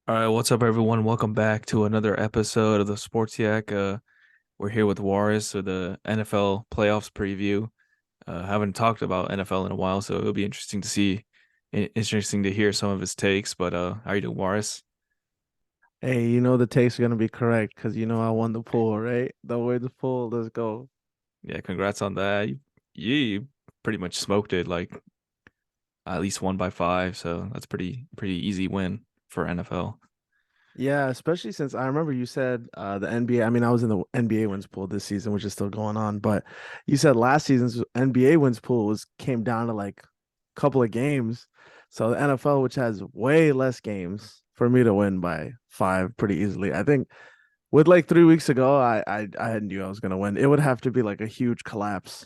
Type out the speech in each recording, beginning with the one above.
All right, what's up, everyone? Welcome back to another episode of the Sports Yak. We're here with Waaris for the NFL playoffs preview. Haven't talked about NFL in a while, so it'll be interesting to hear some of his takes. But how are you doing, Waaris? Hey, you know the takes are gonna be correct because you know I won the pool, right? The way the pool, let's go. Yeah, congrats on that. You pretty much smoked it, like at least won by five, so that's pretty easy win for NFL. Yeah, especially since I remember you said the NBA. I mean, I was in the NBA wins pool this season, which is still going on, but you said last season's NBA wins pool was came down to like a couple of games. So the NFL, which has way less games, for me to win by five pretty easily. I think with like 3 weeks ago, I knew I was gonna win. It would have to be like a huge collapse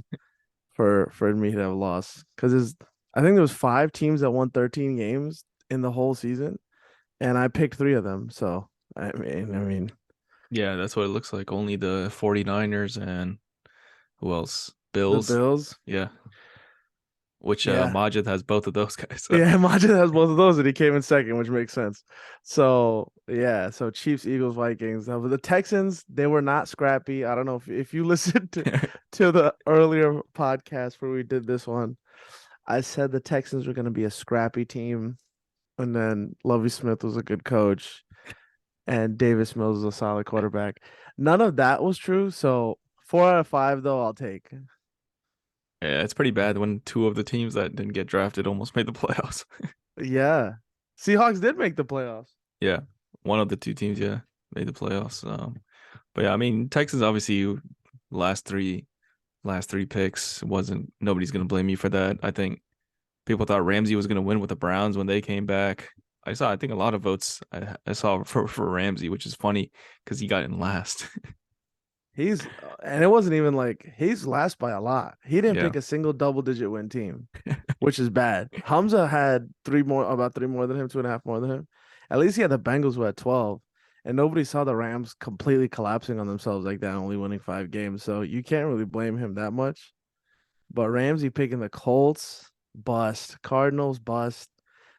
for me to have lost because I think there was five teams that won 13 games in the whole season, and I picked three of them. So I mean, Yeah, that's what it looks like. Only the 49ers and who else? the Bills. Bills. Yeah, which Yeah, Majid has both of those guys. So. yeah. Imagine has both of those, and he came in second, which makes sense. So yeah, so Chiefs, Eagles, Vikings. The Texans, they were not scrappy. I don't know if you listened to the earlier podcast where we did this one. I said the Texans were going to be a scrappy team, and then Lovie Smith was a good coach and Davis Mills is a solid quarterback. None of that was true. So 4 out of 5, though, I'll take. Yeah, it's pretty bad when two of the teams that didn't get drafted almost made the playoffs. Yeah. Seahawks did make the playoffs. Yeah, one of the two teams, yeah, made the playoffs. But yeah, I mean, Texas obviously last three last three picks wasn't nobody's gonna blame you for that. I think people thought Ramsey was gonna win with the Browns when they came back. I think a lot of votes I saw for Ramsey, which is funny because he got in last. And it wasn't even like he's last by a lot. He didn't Yeah, pick a single double-digit win team, which is bad. Hamza had about three more than him, 2.5 more than him. At least he had the Bengals who had 12, and nobody saw the Rams completely collapsing on themselves like that, only winning 5 games. So you can't really blame him that much. But Ramsey picking the Colts, bust. Cardinals, bust.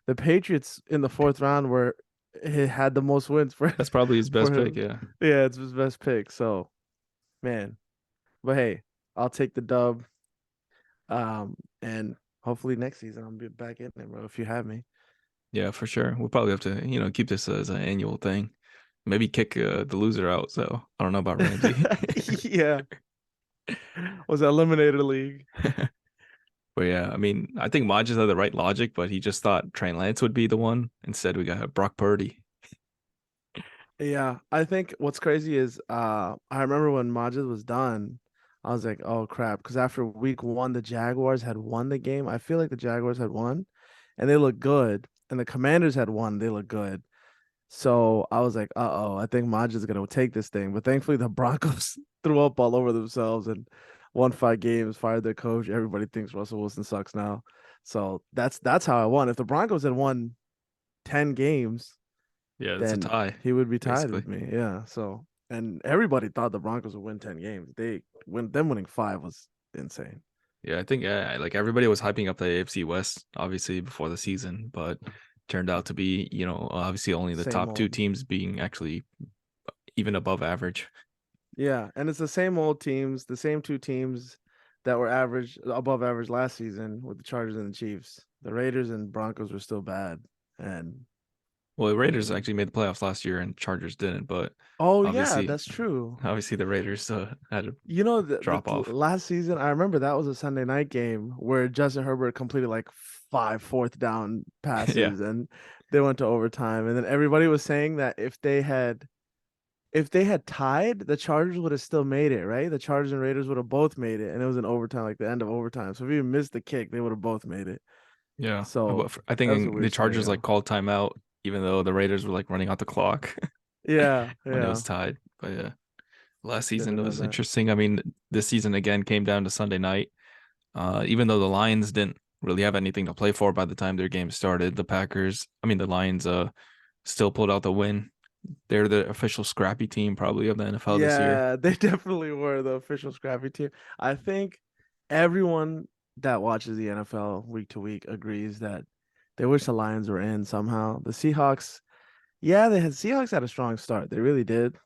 The Patriots in the fourth round where he had the most wins for that's probably his for best pick. him. Yeah, Yeah, it's his best pick. So man, but hey, I'll take the dub. And hopefully next season I'll be back in it, bro. If you have me. yeah, for sure. We'll probably have to keep this as an annual thing. Maybe kick the loser out. So I don't know about Ramsey. Yeah, was that Eliminator League? But yeah, I mean, I think Mod just had the right logic, but he just thought Trey Lance would be the one. Instead, we got Brock Purdy. Yeah, I think what's crazy is I remember when Majid was done, I was like, oh crap, because after week one, the Jaguars had won the game. I feel like the Jaguars had won and they looked good, and the Commanders had won, they looked good. So I was like, uh-oh, I think Majid's gonna take this thing. But thankfully the Broncos threw up all over themselves and won 5 games, fired their coach. Everybody thinks Russell Wilson sucks now. So that's how I won. If the Broncos had won 10 games, Yeah, it's a then tie, he would be tied basically. with me. Yeah. So, and everybody thought the Broncos would win 10 games. Them winning five was insane. Yeah, I think like everybody was hyping up the AFC West, obviously before the season, but turned out to be, obviously only the Same top two old. teams being actually even above average. Yeah. And it's the same old teams, the same two teams that were above average last season with the Chargers and the Chiefs. The Raiders and Broncos were still bad. And Well, the I Raiders mean, actually made the playoffs last year, and Chargers didn't. But oh, yeah, obviously, that's true. obviously the Raiders had to You know, the drop off. last season, I remember that was a Sunday night game where Justin Herbert completed like five fourth down Yeah, passes and they went to overtime. And then everybody was saying that if they had tied, the Chargers would have still made it, right? The Chargers and Raiders would have both made it, and it was in overtime, like the end of overtime. So if you missed the kick, they would have both made it. yeah. So But I that was a think the weird Chargers like scenario. called timeout, even though the Raiders were like running out the clock Yeah, when it yeah, was tied. But yeah, last didn't season know was that. interesting. I mean, this season again came down to Sunday night. Even though the Lions didn't really have anything to play for by the time their game started, the Lions, still pulled out the win. They're the official scrappy team probably of the NFL this year. Yeah, they definitely were the official scrappy team. I think everyone that watches the NFL week to week agrees that they wish the Lions were in somehow. The Seahawks, Yeah, they had Seahawks had a strong start. They really did.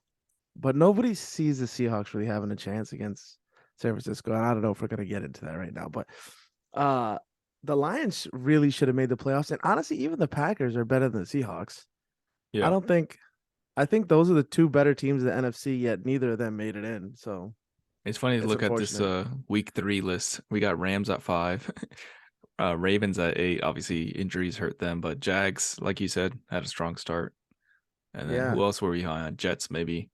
But nobody sees the Seahawks really having a chance against San Francisco. And I don't know if we're gonna get into that right now, but uh the Lions really should have made the playoffs. And honestly, even the Packers are better than the Seahawks. I Yeah. don't think I think those are the two better teams in the NFC, yet neither of them made it in. So It's funny to it's look at this unfortunate. week 3 list. We got Rams at 5, Ravens at 8. Obviously, injuries hurt them, but Jags, like you said, had a strong start. And then Yeah. who else were we high on? Jets maybe.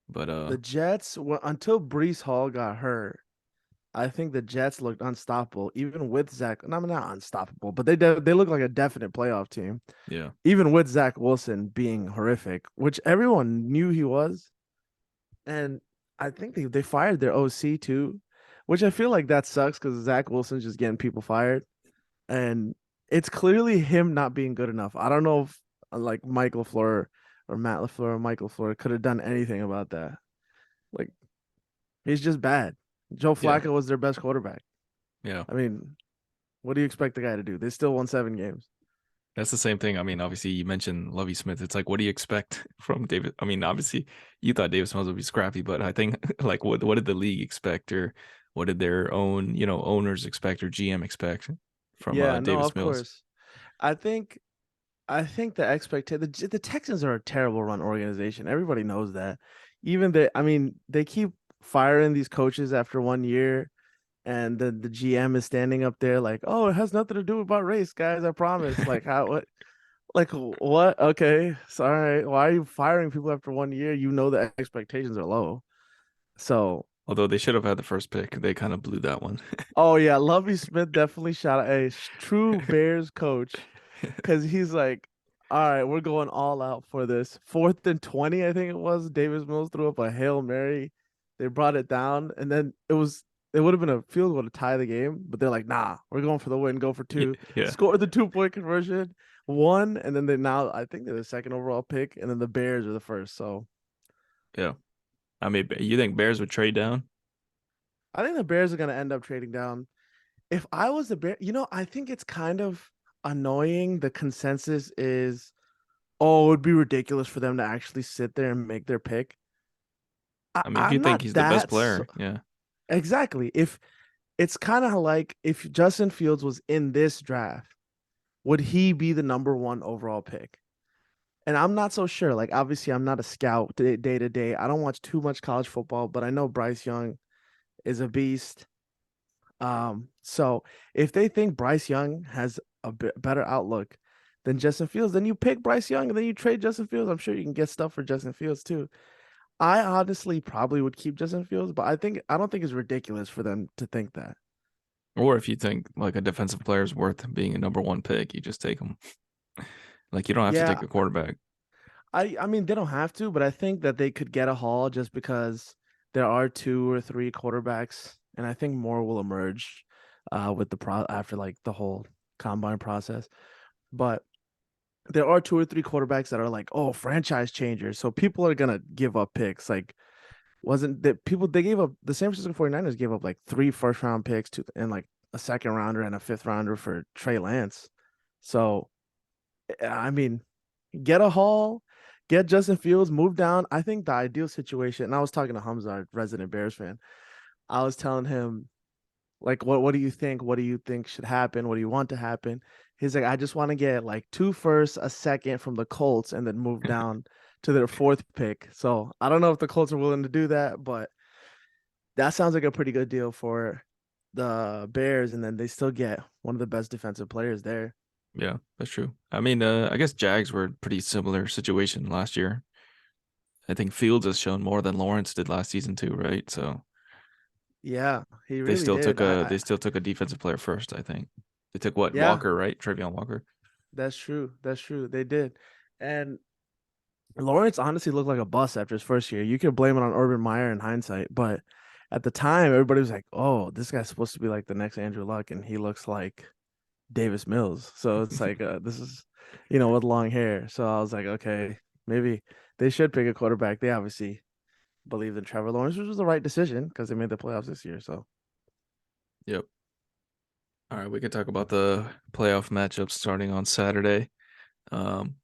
But The Jets, well, until Brees Hall got hurt, I think the Jets looked unstoppable, even with Zach. No, I mean, not unstoppable, but they look like a definite playoff team, yeah. even with Zach Wilson being horrific, which everyone knew he was. And I think they fired their OC too, which I feel like that sucks because Zach Wilson's just getting people fired. And it's clearly him not being good enough. I don't know if like Mike LaFleur or Matt LaFleur or Mike LaFleur could have done anything about that. Like he's just bad. Joe Yeah. Flacco was their best quarterback. Yeah. I mean, what do you expect the guy to do? They still won 7 games. That's the same thing. I mean, obviously, you mentioned Lovey Smith. It's like, what do you expect from David? I mean, obviously, you thought Davis Mills would be scrappy, but I think, like, what did the league expect, or what did their own, owners expect or GM expect from Yeah, no, Davis of Mills? course. I think I think the expectation the Texans are a terrible run organization. Everybody knows that. Even I mean, they keep firing these coaches after 1 year, and the GM is standing up there like, "Oh, it has nothing to do about race, guys. I promise." Like how what? Like what? Okay, sorry. Why are you firing people after 1 year? You know the expectations are low. So, Although they should have had the first pick, they kind of blew that one. oh yeah, Lovey Smith definitely shot a true Bears coach because he's like, all right, we're going all out for this. 4th and 20, I think it was. Davis Mills threw up a Hail Mary. They brought it down, and then it would have been a field goal to tie the game, but they're like, nah, we're going for the win, go for two. Yeah, Score the 2 point conversion, won, and then they now I think they're the second overall pick, and then the Bears are the first. So yeah. I mean, you think Bears would trade down? I think the Bears are gonna end up trading down. If I was the Bear, I think it's kind of annoying. The consensus is, oh, it would be ridiculous for them to actually sit there and make their pick. I mean, if you I'm think not he's the best that player, yeah. exactly. If it's kind of like if Justin Fields was in this draft, would he be the number one overall pick? And I'm not so sure. Like, obviously, I'm not a scout day to day. I don't watch too much college football, but I know Bryce Young is a beast. So if they think Bryce Young has a bit better outlook than Justin Fields, then you pick Bryce Young and then you trade Justin Fields. I'm sure you can get stuff for Justin Fields too. I honestly probably would keep Justin Fields, but I don't think it's ridiculous for them to think that. Or if you think like a defensive player is worth being a number one pick, you just take him. Like you don't have to Yeah, take a quarterback. I mean they don't have to, but I think that they could get a haul just because there are 2 or 3 quarterbacks, and I think more will emerge with the pro after like the whole combine process. But there are 2 or 3 quarterbacks that are like, oh, franchise changers. So people are gonna give up picks. Like, wasn't that people they gave up the San Francisco 49ers gave up like 3 first round picks to and like a second rounder and a fifth rounder for Trey Lance. So I mean, get a haul, get Justin Fields, move down. I think the ideal situation, and I was talking to Hamza, our resident Bears fan. I was telling him like, what do you think? What do you think should happen? What do you want to happen? He's like, I just want to get like 2 firsts, a second from the Colts, and then move down to their fourth pick. So I don't know if the Colts are willing to do that, but that sounds like a pretty good deal for the Bears. And then they still get one of the best defensive players there. Yeah, that's true. I mean, I guess Jags were a pretty similar situation last year. I think Fields has shown more than Lawrence did last season too, right? So Yeah, he they really still did. took a they still took a defensive player first, I think. They took what, Yeah, Walker, right? Trevion Walker. that's true. That's true. They did. And Lawrence honestly looked like a bust after his first year. You could blame it on Urban Meyer in hindsight, but at the time, everybody was like, "Oh, this guy's supposed to be like the next Andrew Luck," and he looks like Davis Mills. So it's like, this is, with long hair. So I was like, okay, maybe they should pick a quarterback. They obviously believed in Trevor Lawrence, which was the right decision because they made the playoffs this year. So Yep. All right, we can talk about the playoff matchups starting on Saturday. Um,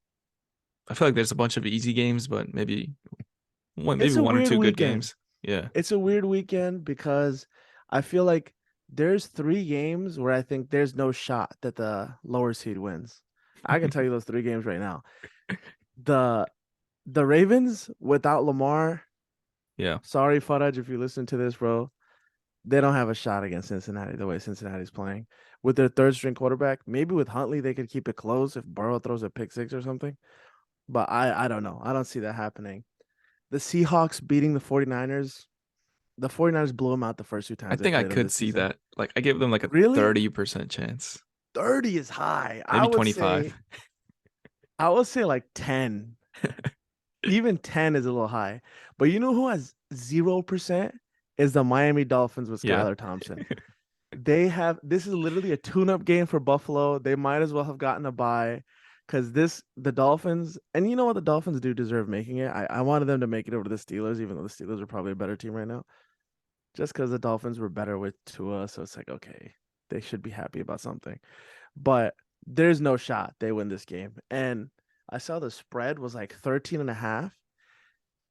I feel like there's a bunch of easy games, but maybe It's a one or weird two good weekend. games. Yeah. It's a weird weekend because I feel like there's three games where I think there's no shot that the lower seed wins. I can tell you those three games right now. The the Ravens without Lamar, Yeah. sorry, Fudge, if you listen to this, bro. They don't have a shot against Cincinnati the way Cincinnati's playing. With their third string quarterback, maybe with Huntley they could keep it close if Burrow throws a pick six or something. But I don't know. I don't see that happening. The Seahawks beating the 49ers. The 49ers blew them out the first two I times they think I played them could this see season. that. Like I give them like a Really? 30% chance. 30 is high. Maybe 25. I would say like 10. Even 10 is a little high. But you know who has 0% is the Miami Dolphins with Yeah. Skylar Thompson. They have this is literally a tune-up game for Buffalo. They might as well have gotten a bye because the Dolphins, and you know what, the Dolphins do deserve making it. I wanted them to make it over to the Steelers, even though the Steelers are probably a better team right now. Just because the Dolphins were better with Tua, so it's like, okay, they should be happy about something. But there's no shot they win this game. And I saw the spread was like 13 and a half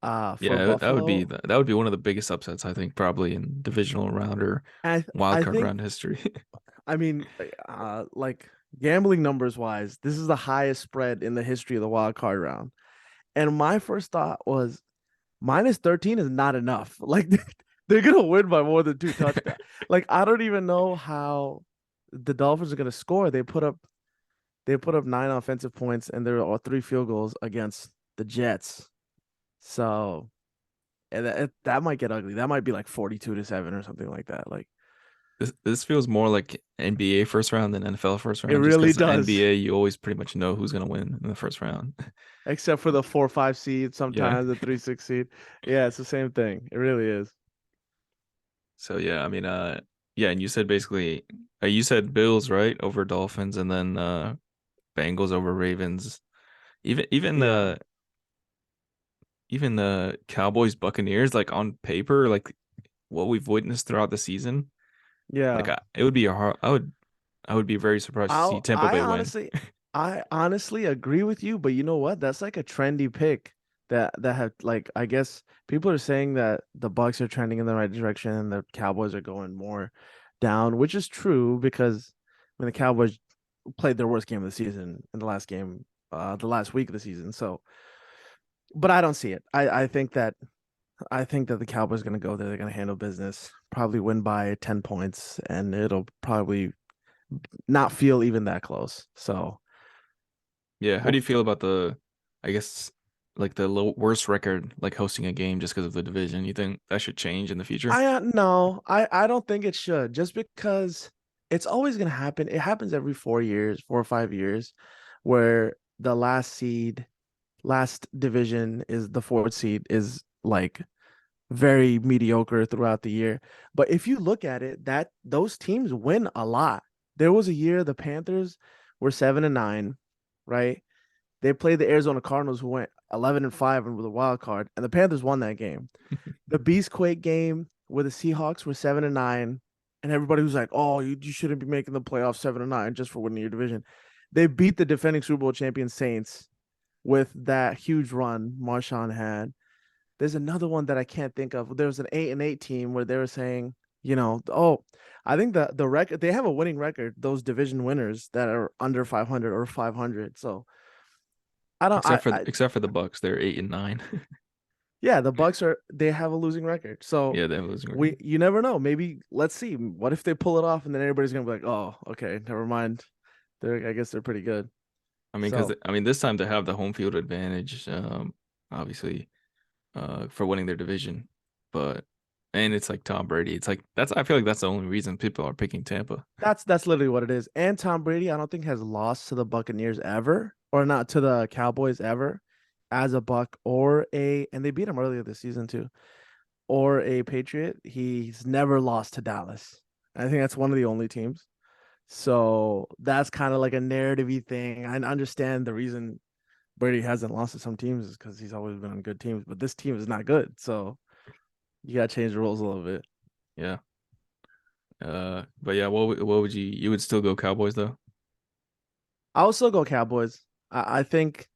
for Yeah, that would be Buffalo. that would be one of the biggest upsets I think probably in divisional round or And wild I card think round history. I mean, like gambling numbers wise, this is the highest spread in the history of the wild card round. And my first thought was minus 13 is not enough. Like they're gonna win by more than two touchdowns. Like I don't even know how the Dolphins are gonna score. They put up 9 offensive points and there are three field goals against the Jets. So and that might get ugly. That might be like 42-7 or something like that. Like This feels more like NBA first round than NFL first it round, just really because does. NBA you always pretty much know who's gonna win in the first round. Except for the 4-5 seed, Yeah. sometimes the 3-6 seed. Yeah, it's the same thing. It really is. So yeah, I mean, yeah, and you said basically, you said Bills right over Dolphins, and then Bengals over Ravens. Even even Yeah. the even the Cowboys Buccaneers, like on paper, like what we've witnessed throughout the season, like Yeah. it would be a hard. I would be very surprised to see I'll Tampa I Bay win. honestly I honestly agree with you, but you know what? That's like a trendy pick that have like I guess people are saying that the Bucks are trending in the right direction and the Cowboys are going more down, which is true because when the Cowboys played their worst game of the season in the last game, the last week of the season. So, but I don't see it. I think that the Cowboys are going to go there. They're going to handle business, probably win by 10 points, and it'll probably not feel even that close. So, Yeah, how do well, you feel about I guess, like the worst record, like hosting a game just because of the division? You think that should change in the future? no, I don't think it should just because it's always going to happen. It happens every 4 years, 4 or 5 years, where the last division is the fourth seed is like very mediocre throughout the year. But if you look at it, that those teams win a lot. There was a year the Panthers were 7-9, right? They played the Arizona Cardinals, who went 11-5 and with a wild card, and the Panthers won that game. The Beastquake game where the Seahawks were 7-9, and everybody was like, "Oh, you shouldn't be making the playoffs 7-9 just for winning your division." They beat the defending Super Bowl champion Saints with that huge run Marshawn had. There's another one that I can't think of. There was an 8-8 team where they were saying, oh, I think the record they have a winning record. Those division winners that are under 500 or 500. So I don't. Except for the Bucks, they're 8-9. Yeah, the Bucks they have a losing record. So Yeah, they have a losing record. you never know. Maybe let's see. What if they pull it off and then everybody's gonna be like, oh, okay, never mind. I guess they're pretty good. I mean, because So this time they have the home field advantage, obviously, for winning their division, but and it's like Tom Brady. It's like I feel like that's the only reason people are picking Tampa. that's literally what it is. And Tom Brady, I don't think has lost to the Buccaneers ever, or not to the Cowboys ever, as a Buck and they beat him earlier this season too, or a Patriot. He's never lost to Dallas. I think that's one of the only teams. So that's kind of like a narrative thing. I understand the reason Brady hasn't lost to some teams is because he's always been on good teams, but this team is not good. So you got to change the rules a little bit. Yeah. But yeah, what would you would still go Cowboys though? I'll still go Cowboys. I think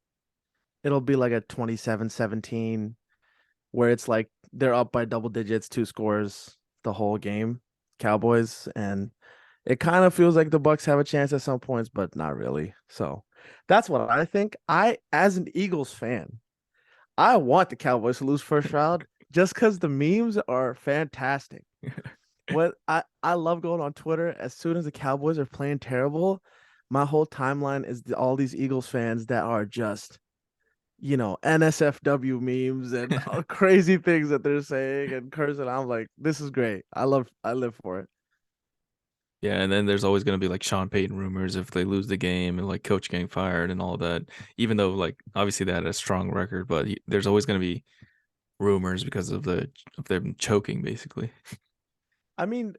it'll be like a 27-17 where it's like they're up by double digits, two scores the whole game, Cowboys, and it kind of feels like the Bucks have a chance at some points, but not really. So that's what I think. I, as an Eagles fan, I want the Cowboys to lose first round just because the memes are fantastic. What I love going on Twitter as soon as the Cowboys are playing terrible, my whole timeline is all these Eagles fans that are just NSFW memes and crazy things that they're saying and cursing. I'm like, this is great. I live for it. Yeah, and then there's always going to be like Sean Payton rumors if they lose the game and like coach getting fired and all that. Even though like obviously they had a strong record, but there's always going to be rumors because of them choking basically. I mean,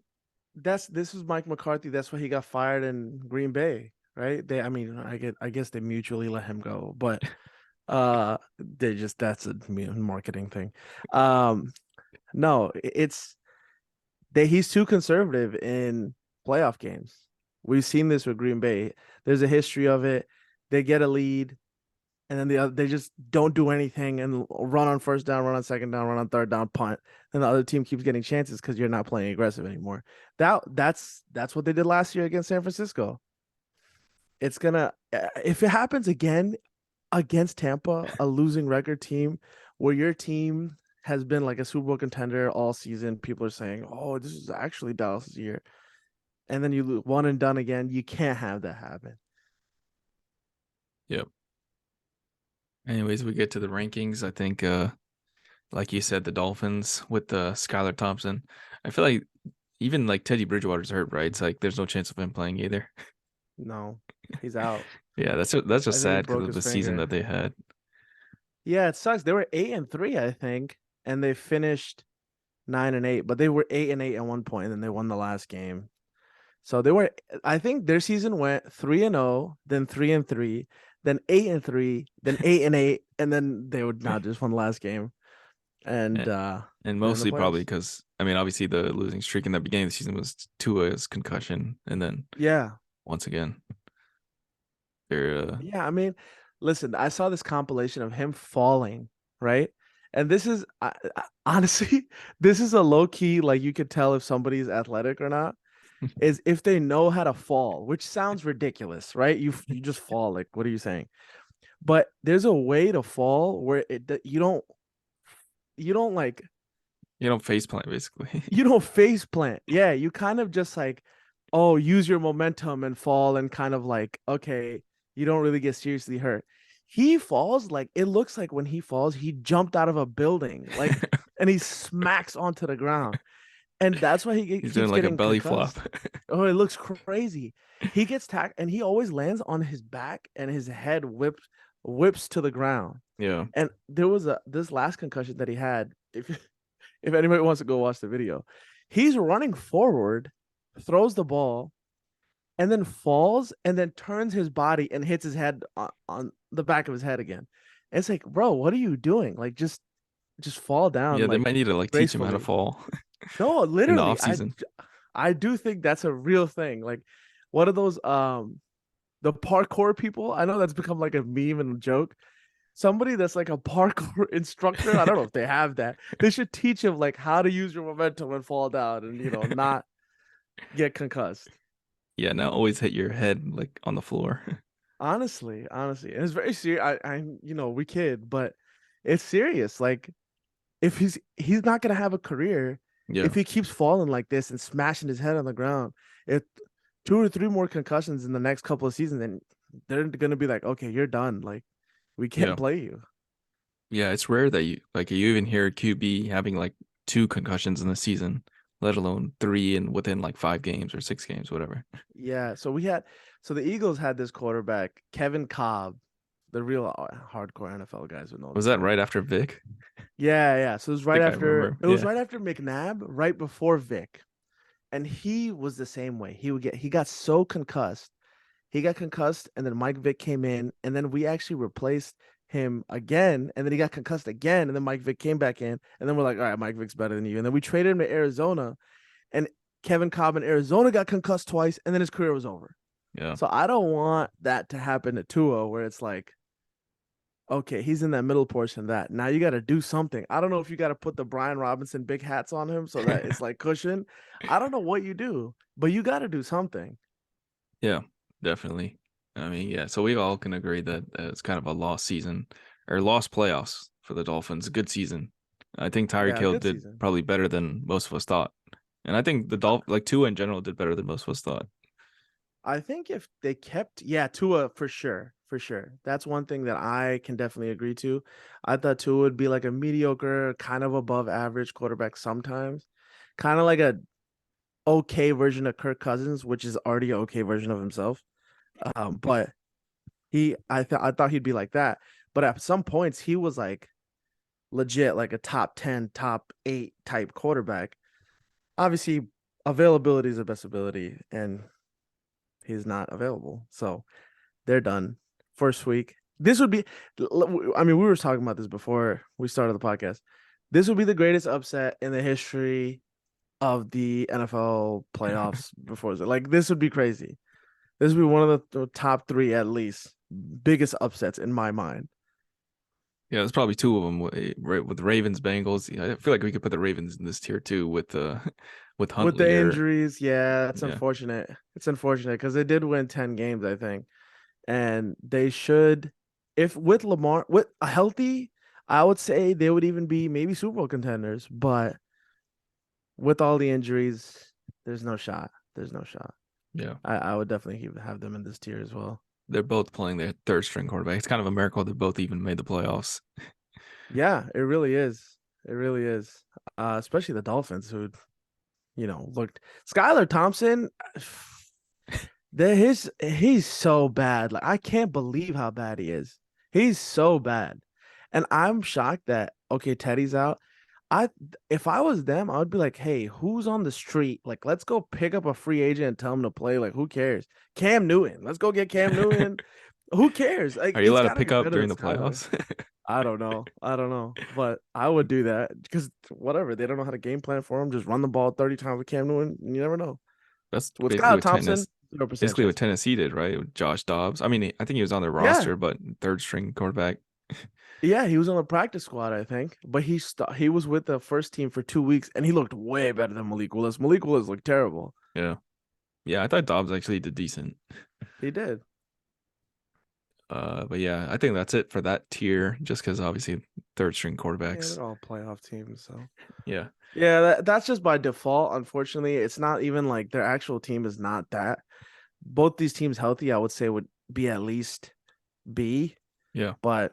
this was Mike McCarthy. That's why he got fired in Green Bay, right? I mean, I guess they mutually let him go, but they just that's a marketing thing. Um, no, he's too conservative in playoff games. We've seen this with Green Bay. There's a history of it. They get a lead, and then they just don't do anything and run on first down, run on second down, run on third down, punt. And the other team keeps getting chances because you're not playing aggressive anymore. That's what they did last year against San Francisco. It's gonna if it happens again against Tampa, a losing record team, where your team has been like a Super Bowl contender all season. People are saying, "Oh, this is actually Dallas's year," and then you lose one and done again. You can't have that happen. Yep. Anyways, we get to the rankings. I think like you said, the Dolphins with Skylar Thompson. I feel like even like Teddy Bridgewater's hurt, right? It's like there's no chance of him playing either. No, he's out. Yeah, that's I just think he sad because broke of his the season finger. that they had. Yeah, it sucks. They were 8-3, I think, and they finished 9-8, but they were 8-8 at one point, and then they won the last game. So they were. I think their season went 3-0, then 3-3, then 8-3, then 8-8, and then they would not just won the last game, and And, and they're in the mostly probably playoffs. because I mean, obviously the losing streak in the beginning of the season was Tua's concussion, and then Yeah, once again they're yeah. I mean, listen, I saw this compilation of him falling, right? And this is honestly, this is a low key like you could tell if somebody's athletic or not is if they know how to fall, which sounds ridiculous, right? You just fall. Like, what are you saying? But there's a way to fall where you don't like you don't face plant basically. you don't face plant. Yeah, you kind of just like, oh, use your momentum and fall and kind of like, okay, you don't really get seriously hurt. He falls like it looks like when he falls, he jumped out of a building, like, and he smacks onto the ground. And that's why He's doing keeps like a getting belly flop. concussed. Oh, it looks crazy. He gets tacked and he always lands on his back and his head whips to the ground. Yeah. And there was this last concussion that he had. If anybody wants to go watch the video, he's running forward, throws the ball, and then falls and then turns his body and hits his head on the back of his head again. And it's like, bro, what are you doing? Like just fall down Yeah, they like might need to like teach him how to gracefully. fall No, in the literally, off season. I do think that's a real thing. Like, what are those the parkour people? I know that's become like a meme and a joke. Somebody that's like a parkour instructor. I don't know if they have that. They should teach him like how to use your momentum and fall down and not get concussed. Yeah, now always hit your head like on the floor. Honestly, and it's very serious. We kid, but it's serious. Like, if he's not gonna have a career Yeah. if he keeps falling like this and smashing his head on the ground. If two or three more concussions in the next couple of seasons, then they're gonna be like, okay, you're done. Like, we can't Yeah. play you. Yeah, it's rare that you even hear a QB having like two concussions in the season, let alone three in within like 5 games or 6 games, whatever. Yeah. So the Eagles had this quarterback, Kevin Cobb, the real hardcore NFL guys would know Was this that guy. right after Vic? Yeah, yeah. So I think I remember. it was Yeah. right after McNabb, right before Vic. And he was the same way. He got so concussed. He got concussed, and then Mike Vick came in, and then we actually replaced him again, and then he got concussed again, and then Mike Vick came back in, and then we're like, all right, Mike Vick's better than you. And then we traded him to Arizona, and Kevin Cobb in Arizona got concussed twice, and then his career was over. Yeah. So I don't want that to happen to Tua, where it's like, Okay, he's in that middle portion of that. Now you got to do something. I don't know if you got to put the Brian Robinson big hats on him so that it's like cushion. I don't know what you do, but you got to do something. Yeah, definitely. I mean, yeah. So we all can agree that it's kind of a lost season or lost playoffs for the Dolphins. A good season. I think Tyreek Yeah, Hill good did season. probably better than most of us thought, and I think the like Tua in general did better than most of us thought. I think if they kept, yeah, Tua for sure, for sure. That's one thing that I can definitely agree to. I thought Tua would be like a mediocre, kind of above average quarterback sometimes, kind of like a okay version of Kirk Cousins, which is already an okay version of himself. But I thought he'd be like that. But at some points, he was like legit, like a top 10, top 8 type quarterback. Obviously, availability is the best ability, and he's not available. So they're done. First week. This would be, I mean, we were talking about this before we started the podcast. This would be the greatest upset in the history of the NFL playoffs before. Like, this would be crazy. This would be one of the top three, at least, biggest upsets in my mind. Yeah, there's probably two of them with Ravens Bengals. Yeah, I feel like we could put the Ravens in this tier too with with With the Huntley or injuries, yeah, it's yeah. unfortunate. It's unfortunate because they did win 10 games, I think. And they should, if with Lamar, with a healthy, I would say they would even be maybe Super Bowl contenders. But with all the injuries, there's no shot. There's no shot. Yeah. I would definitely have them in this tier as well. They're both playing their third string quarterback. It's kind of a miracle they both even made the playoffs. Yeah, it really is. It really is. Especially the Dolphins, who looked Skylar Thompson. He's so bad. Like, I can't believe how bad he is. He's so bad. And I'm shocked that okay, Teddy's out. I If I was them, I would be like, hey, who's on the street? Like, let's go pick up a free agent and tell him to play. Like, who cares? Cam Newton. Let's go get Cam Newton. Who cares? Like, Are you it's allowed to gotta pick be up better during than the Skylar. playoffs? I don't know. I don't know. But I would do that because whatever. They don't know how to game plan for him. Just run the ball 30 times with Cam Newton. You never know. That's With basically Skylar what Thompson, tennis 0% basically what chance. Tennessee did, right? With Josh Dobbs. I mean, I think he was on their Yeah. roster, but third string quarterback. Yeah, he was on the practice squad, I think, but he was with the first team for 2 weeks, and he looked way better than Malik Willis. Malik Willis looked terrible. Yeah. Yeah, I thought Dobbs actually did decent. He did. But yeah, I think that's it for that tier, just because obviously third string Yeah, quarterbacks. they're all playoff teams, so Yeah. yeah, that's just by default. Unfortunately, it's not even like their actual team is not that. Both these teams healthy, I would say would be at least B, Yeah. but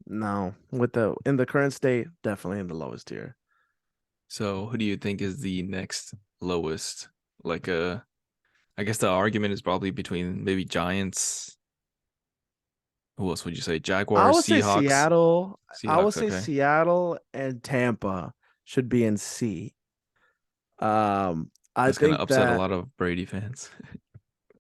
no, with the in the current state, definitely in the lowest tier. So who do you think is the next lowest? Like I guess the argument is probably between maybe Giants. Who else would you say? I Jaguars, would say Seahawks. Seattle. I would Seahawks, say okay. Seattle and Tampa should be in C. I That's gonna think upset a that lot of Brady fans.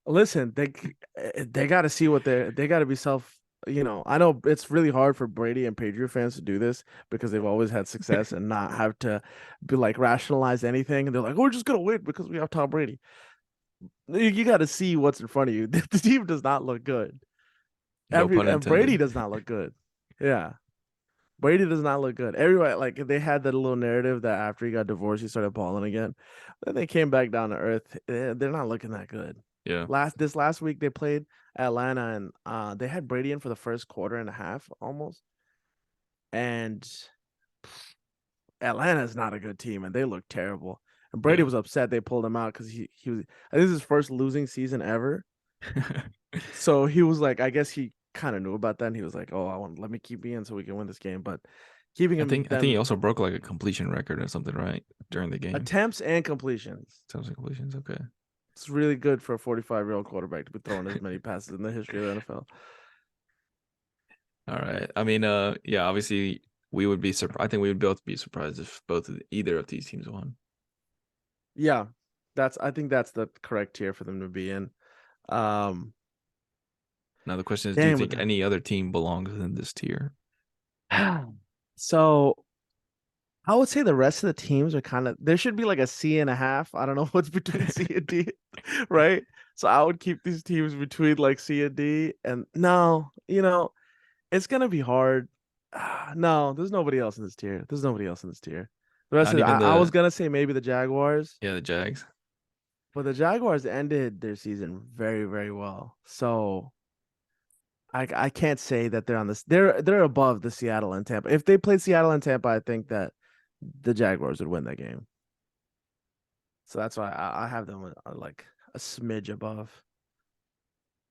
listen, they got to see what they got to be self. I know it's really hard for Brady and Patriot fans to do this because they've always had success and not have to be like rationalize anything. And they're like, we're just gonna win because we have Tom Brady. You got to see what's in front of you. The team does not look good. No pun And Brady intended. does not look good. Yeah. Brady does not look good. Everybody like they had that little narrative that after he got divorced, he started balling again. Then they came back down to earth. They're not looking that good. Yeah. Last week they played Atlanta and they had Brady in for the first quarter and a half almost. And Atlanta is not a good team and they look terrible. And Brady Yeah. was upset they pulled him out because he was I think this is his first losing season ever. So he was like, I guess he kind of knew about that and he was like, oh, I want let me keep me in so we can win this game. But keeping I think them he also broke like a completion record or something, right? During the game. attempts and completions. Sounds like completions. Okay. It's really good for a 45-year-old quarterback to be throwing as many passes in the history of the NFL. All right. I mean, yeah, obviously we would be surprised. I think we would both be surprised if either of these teams won. Yeah, I think that's the correct tier for them to be in. Um, Now the question is, do you Dang with think the any other team belongs in this tier? so I would say the rest of the teams are kind of there should be like a C and a half. I don't know what's between C and D, right? So I would keep these teams between like C and D. And no, It's gonna be hard. No, there's nobody else in this tier. There's nobody else in this tier. The rest Not of even I was the gonna say maybe the Jaguars, yeah, the Jags. but the Jaguars ended their season very, very well. So I can't say that they're on this. They're above the Seattle and Tampa. If they played Seattle and Tampa, I think that the Jaguars would win that game. So that's why I have them like a smidge above.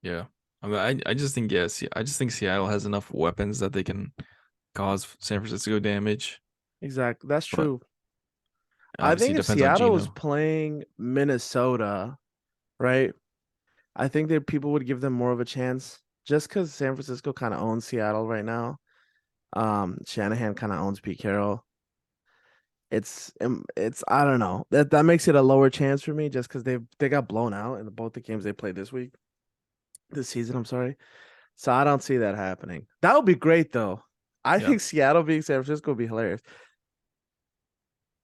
Yeah. I mean, I just think yes, I just think Seattle has enough weapons that they can cause San Francisco damage. Exactly. That's But true. I obviously think it if depends on Seattle was Geno. playing Minnesota, right? I think that people would give them more of a chance just because San Francisco kind of owns Seattle right now. Shanahan kind of owns Pete Carroll. It's I don't know that makes it a lower chance for me just because they got blown out in both the games they played this season. I'm sorry, so I don't see that happening. That would be great though. I Yeah. think Seattle being San Francisco would be hilarious.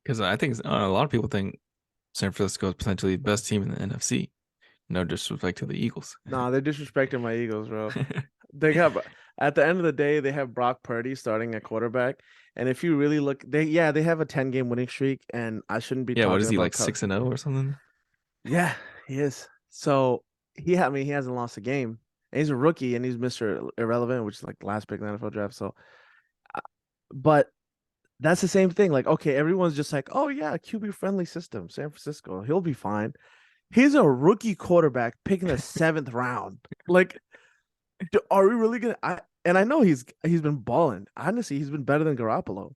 Because I think a lot of people think San Francisco is potentially the best team in the NFC. No disrespect to the Eagles. Nah, they're disrespecting my Eagles, bro. They have at the end of the day, they have Brock Purdy starting at quarterback. And if you really look, they have a 10-game winning streak, and I shouldn't be Yeah, what is talking he about like 6-0 or something? Yeah, he is. So I mean, he hasn't lost a game. And he's a rookie and he's Mr. Irrelevant, which is like the last pick in the NFL draft. So, uh, but that's the same thing. Like, okay, everyone's just like, oh yeah, QB friendly system, San Francisco, he'll be fine. He's a rookie quarterback picking the seventh round. Like, are we really gonna? I know he's been balling. Honestly, he's been better than Garoppolo.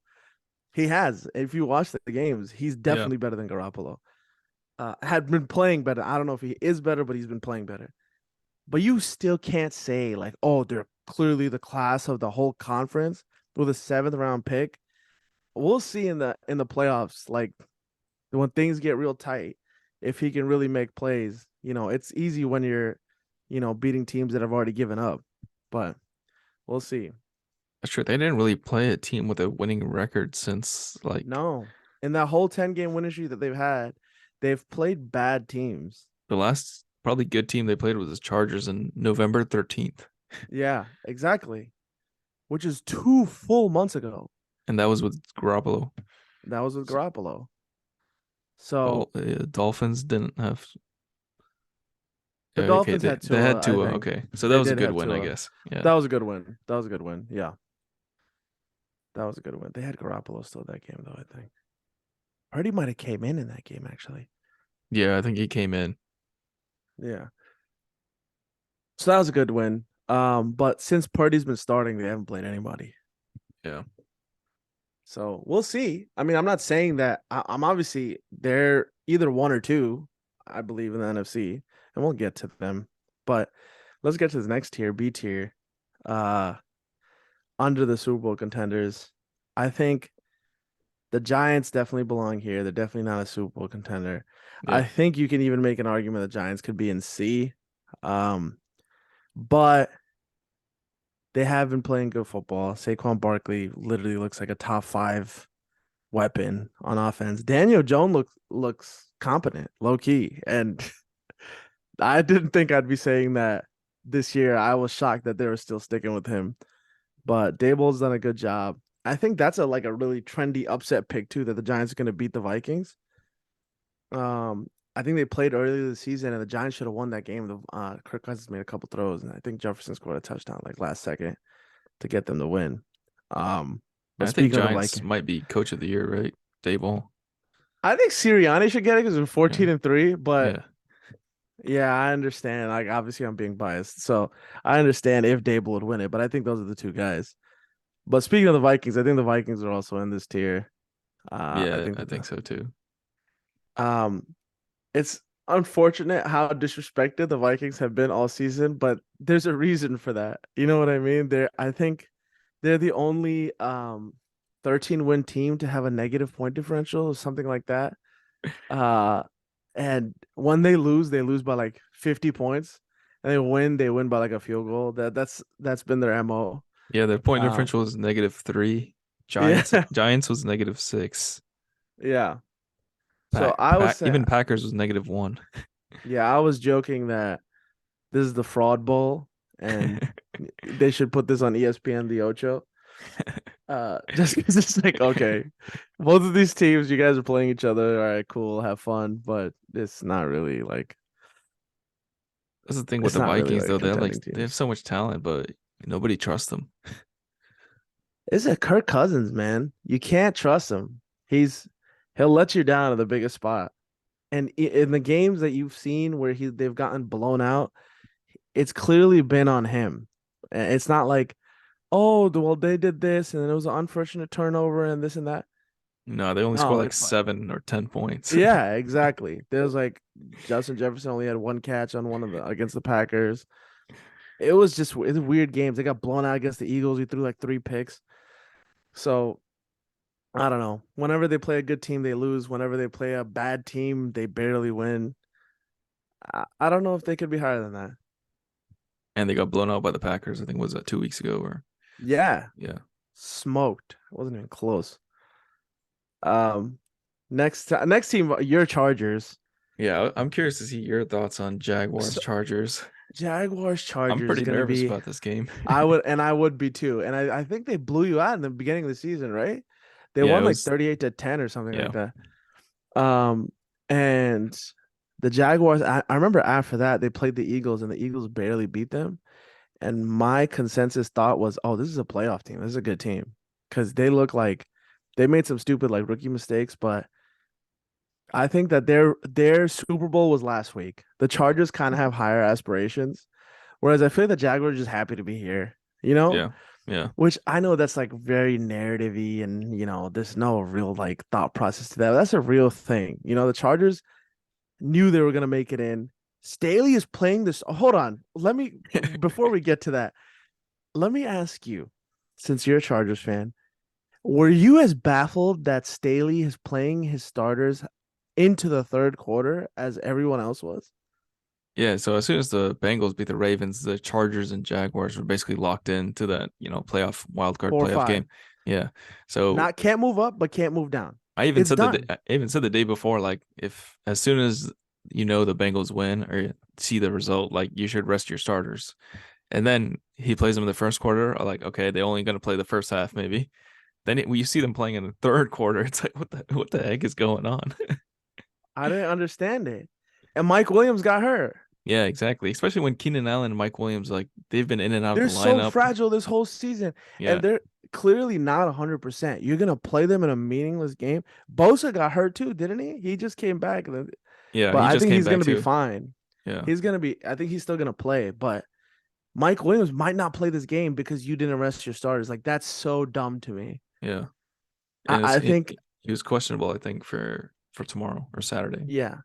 He has. If you watch the games, he's Yeah, definitely better than Garoppolo. Had been playing better. I don't know if he is better, but he's been playing better. But you still can't say like, oh, they're clearly the class of the whole conference with a seventh round pick. We'll see in the playoffs, like when things get real tight, if he can really make plays. It's easy when you're, beating teams that have already given up. But we'll see. that's true. They didn't really play a team with a winning record since like No. In that whole 10-game winning streak that they've had, they've played bad teams. the last probably good team they played was the Chargers in November 13th. Yeah, exactly. Which is 2 full months ago. And that was with Garoppolo. That was with So, Garoppolo. well, So Dolphins didn't have. the Okay, Dolphins they had they had Tua, I Tua. think. Okay, so that They was a did good have win, I Tua. guess. Yeah, That was a good win. That was a good win. Yeah. That was a good win. They had Garoppolo still that game though, I think. Purdy might have came in that game actually. yeah. I think he came in. Yeah. So that was a good win. But since Purdy's been starting, they haven't played anybody. Yeah, So we'll see. I mean, I'm not saying that I'm obviously they're either one or two, I believe in the NFC, and we'll get to them. But let's get to the next tier, B tier. Uh Under the Super Bowl contenders. I think the Giants definitely belong here. They're definitely not a Super Bowl contender. I yeah. think you can even make an argument the Giants could be in C. Um, but they have been playing good football. Saquon Barkley literally looks like a top five weapon on offense. Daniel Jones looks competent, low key. And I didn't think I'd be saying that this year. I was shocked that they were still sticking with him. But Daboll's done a good job. I think that's a really trendy upset pick too, that the Giants are going to beat the Vikings. I think they played earlier this season, and the Giants should have won that game. Kirk Cousins made a couple throws, and I think Jefferson scored a touchdown like last second to get them to win. But I think speaking of the Giants Vikings, might be coach of the year, right? Dayball. I think Sirianni should get it because it's Yeah, 14-3. But yeah. yeah, I understand. Like obviously, I'm being biased, so I understand if Dable would win it. But I think those are the two guys. But speaking of the Vikings, I think the Vikings are also in this tier. I Yeah, think I that think so too. um it's unfortunate how disrespected the Vikings have been all season, but there's a reason for that. You know what I mean? I think they're the only 13-win team to have a negative point differential or something like that. Uh and when they lose by like 50 points. And they win by like a field goal. That's been their MO. Yeah, their point Um differential was -3. yeah, Giants was -6. yeah. So I was saying, Even Packers was -1. yeah, I was joking that this is the fraud bowl, and they should put this on ESPN the Ocho. Just because it's like, okay, both of these teams, you guys are playing each other. All right, cool, have fun, but That's the thing with it's the not really Vikings like though. contending They have teams. so much talent, but nobody trusts them. It's a Kirk Cousins, man. You can't trust him. He'll let you down at the biggest spot. And in the games that you've seen where they've gotten blown out, it's clearly been on him. It's not like, oh, well, they did this and it was an unfortunate turnover and this and that. No, they only score No, like it's like, 7 or 10 points. yeah, exactly. There's like Justin Jefferson only had one catch on one of the against the Packers. It's weird games. They got blown out against the Eagles. He threw like three picks. So I don't know. Whenever they play a good team, they lose. Whenever they play a bad team, they barely win. I don't know if they could be higher than that. And they got blown out by the Packers. I think was that 2 weeks ago or Yeah, yeah. smoked. It wasn't even close. Um, next team, your Chargers. Yeah, I'm curious to see your thoughts on Jaguars So, Chargers. Jaguars I'm Chargers is pretty gonna nervous be. about this game. I would be too. And I think they blew you out in the beginning of the season, right? They Yeah, it won like was 38-10 or something like yeah. that. And the Jaguars, I remember after that they played the Eagles and the Eagles barely beat them. And my consensus thought was, oh, this is a playoff team. This is a good team. Because they look like they made some stupid like rookie mistakes, but I think that their Super Bowl was last week. The Chargers kind of have higher aspirations, whereas I feel like the Jaguars are just happy to be here, you know? Yeah. Yeah. Which I know that's like very narrative-y and there's no real like thought process to that. But that's a real thing. The Chargers knew they were gonna make it in. Staley is playing this. Hold on. Before we get to that, let me ask you, since you're a Chargers fan, were you as baffled that Staley is playing his starters into the third quarter as everyone else was? Yeah, so as soon as the Bengals beat the Ravens, the Chargers and Jaguars were basically locked into that, playoff wildcard 4 or 5. playoff game. Yeah. So Not can't move up, but can't move down. I even It's said done. I even said the day before, like if as soon as the Bengals win or see the result, like you should rest your starters. And then he plays them in the first quarter. Like, okay, they only going to play the first half, maybe. Then when you see them playing in the third quarter, it's like, what the heck is going on? I didn't understand it. And Mike Williams got hurt. Yeah, exactly. Especially when Keenan Allen and Mike Williams, like they've been in and out of They're the so lineup. fragile this whole season, Yeah, and they're clearly not 100%. You're gonna play them in a meaningless game. Bosa got hurt too, didn't he? He just came back, yeah. but He I just think came he's back gonna be too. fine. Yeah, I think he's still gonna play, but Mike Williams might not play this game because you didn't rest your starters. Like that's so dumb to me. yeah. I, And I think, he was questionable, I think, for tomorrow or Saturday. yeah,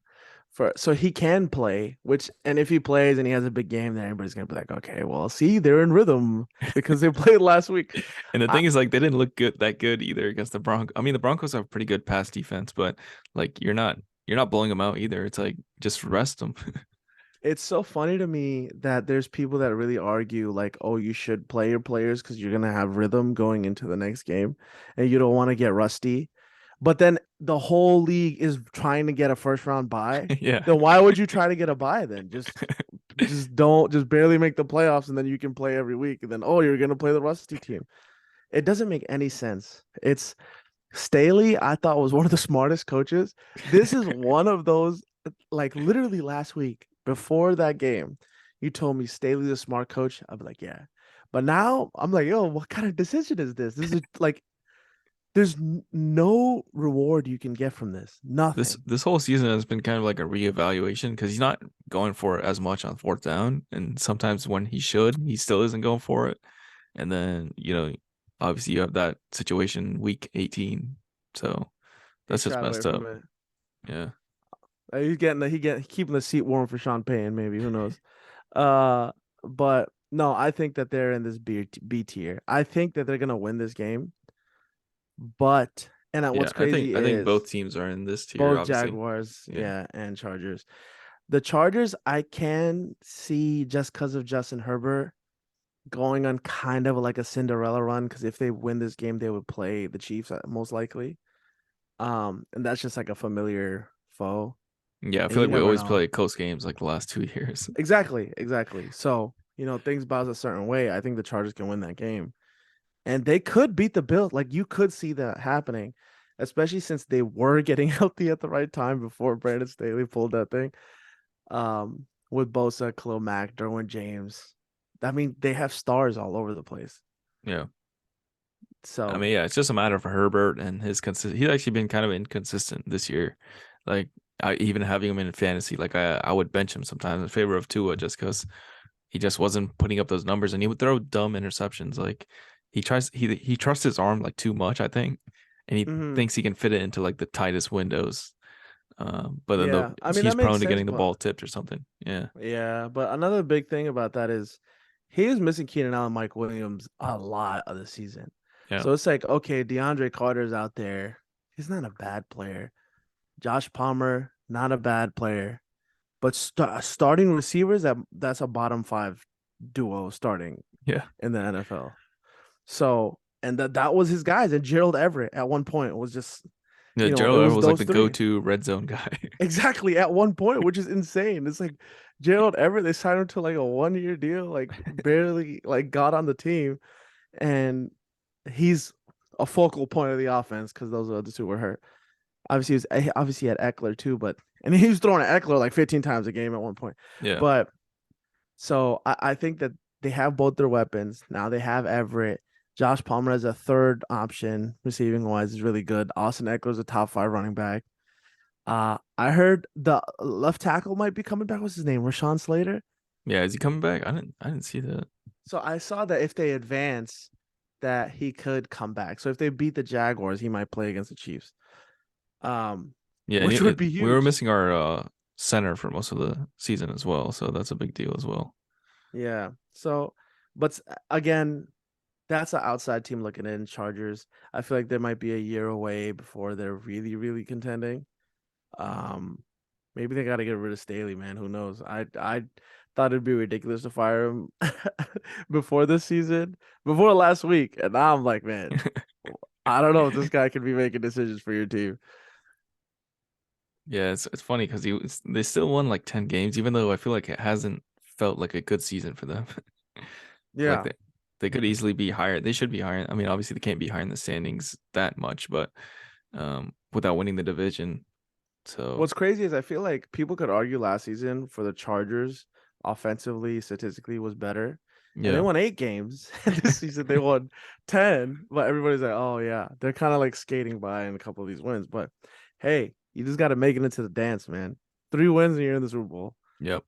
so he can play, and if he plays and he has a big game, then everybody's gonna be like, okay, well, see, they're in rhythm because they played last week. And the I, thing is, like, they didn't look that good either against the Broncos. I mean, the Broncos have pretty good pass defense, but like you're not blowing them out either. It's like just rest them. It's so funny to me that there's people that really argue like, oh, you should play your players because you're gonna have rhythm going into the next game, and you don't want to get rusty. But then the whole league is trying to get a first round bye. Yeah, Then why would you try to get a bye then? Just barely make the playoffs, and then you can play every week. And then you're gonna play the rusty team. It doesn't make any sense. It's Staley, I thought was one of the smartest coaches. This is one of those, like literally last week before that game, you told me Staley's a smart coach. I'd be like, yeah. But now I'm like, yo, what kind of decision is this? This is like, there's no reward you can get from this. Nothing. this whole season has been kind of like a reevaluation because he's not going for it as much on fourth down, and sometimes when he should, he still isn't going for it. And then obviously you have that situation week 18, so He that's just shied away messed from up. it. Yeah, He keeping the seat warm for Sean Payne, maybe. Who knows? Uh, but no, I think that they're in this B tier. I think that they're gonna win this game. But yeah. what's crazy I think is both teams are in this tier, both obviously. Jaguars, Yeah, yeah, and Chargers. The Chargers, I can see just because of Justin Herbert going on kind of like a Cinderella run. Because if they win this game, they would play the Chiefs most likely. And that's just like a familiar foe, yeah. I and feel you like we never always know. play close games like the last 2 years. Exactly, exactly. So things bounce a certain way, I think the Chargers can win that game. And they could beat the Bills. Like you could see that happening, especially since they were getting healthy at the right time before Brandon Staley pulled that thing. With Bosa, Khalil Mack, Derwin James. I mean, they have stars all over the place. Yeah. I So, mean, yeah, it's just a matter of Herbert and his He's actually been kind of inconsistent this year. Like, even having him in fantasy, like I would bench him sometimes in favor of Tua just because he just wasn't putting up those numbers, and he would throw dumb interceptions. Like he trusts his arm like too much, I think, and he mhm, thinks he can fit it into like the tightest windows. But then yeah, I mean he's that makes prone to sense, getting the but ball tipped or something. Yeah, yeah, but another big thing about that is he is missing Keenan Allen, Mike Williams a lot of the season. yeah, So it's like, okay, DeAndre Carter's out there. He's not a bad player. Josh Palmer, not a bad player. But starting receivers, that's a bottom five duo starting yeah, in the NFL. So and that was his guys. And Gerald Everett at one point was just, yeah. it Gerald Everett was was like those the three. go-to red zone guy. Exactly at one point, which is insane. It's like Gerald Everett, they signed him to like a 1 year deal, like barely like got on the team, and he's a focal point of the offense because those other two were hurt. Obviously he had Eckler too, but and he was throwing at Eckler like 15 times a game at one point. Yeah, But so I think that they have both their weapons. Now they have Everett. Josh Palmer as a third option, receiving wise, is really good. Austin Eckler's a top five running back. I heard the left tackle might be coming back. What's his name? Rashawn Slater. yeah. Is he coming back? I didn't see that. So I saw that if they advance, that he could come back. So if they beat the Jaguars, he might play against the Chiefs. Um, Yeah, and which would be we were huge. missing our center for most of the season as well, so that's a big deal as well. Yeah. So, but again, that's an outside team looking in. Chargers. I feel like they might be a year away before they're really, really contending. Um, Maybe they got to get rid of Staley, man. Who knows? I thought it'd be ridiculous to fire him before this season, before last week, and now I'm like, man, I don't know if this guy can be making decisions for your team. Yeah, it's funny because they still won like 10 games, even though I feel like it hasn't felt like a good season for them. Like Yeah. they could easily be higher. They should be higher. I mean, obviously they can't be higher in the standings that much, but without winning the division. So What's crazy is I feel like people could argue last season for the Chargers offensively, statistically was better. And they yeah. won 8 games. And this season they won 10. But everybody's like, oh yeah, they're kind of like skating by in a couple of these wins. But hey, you just gotta make it into the dance, man. 3 wins and you're in the Super Bowl. Yep.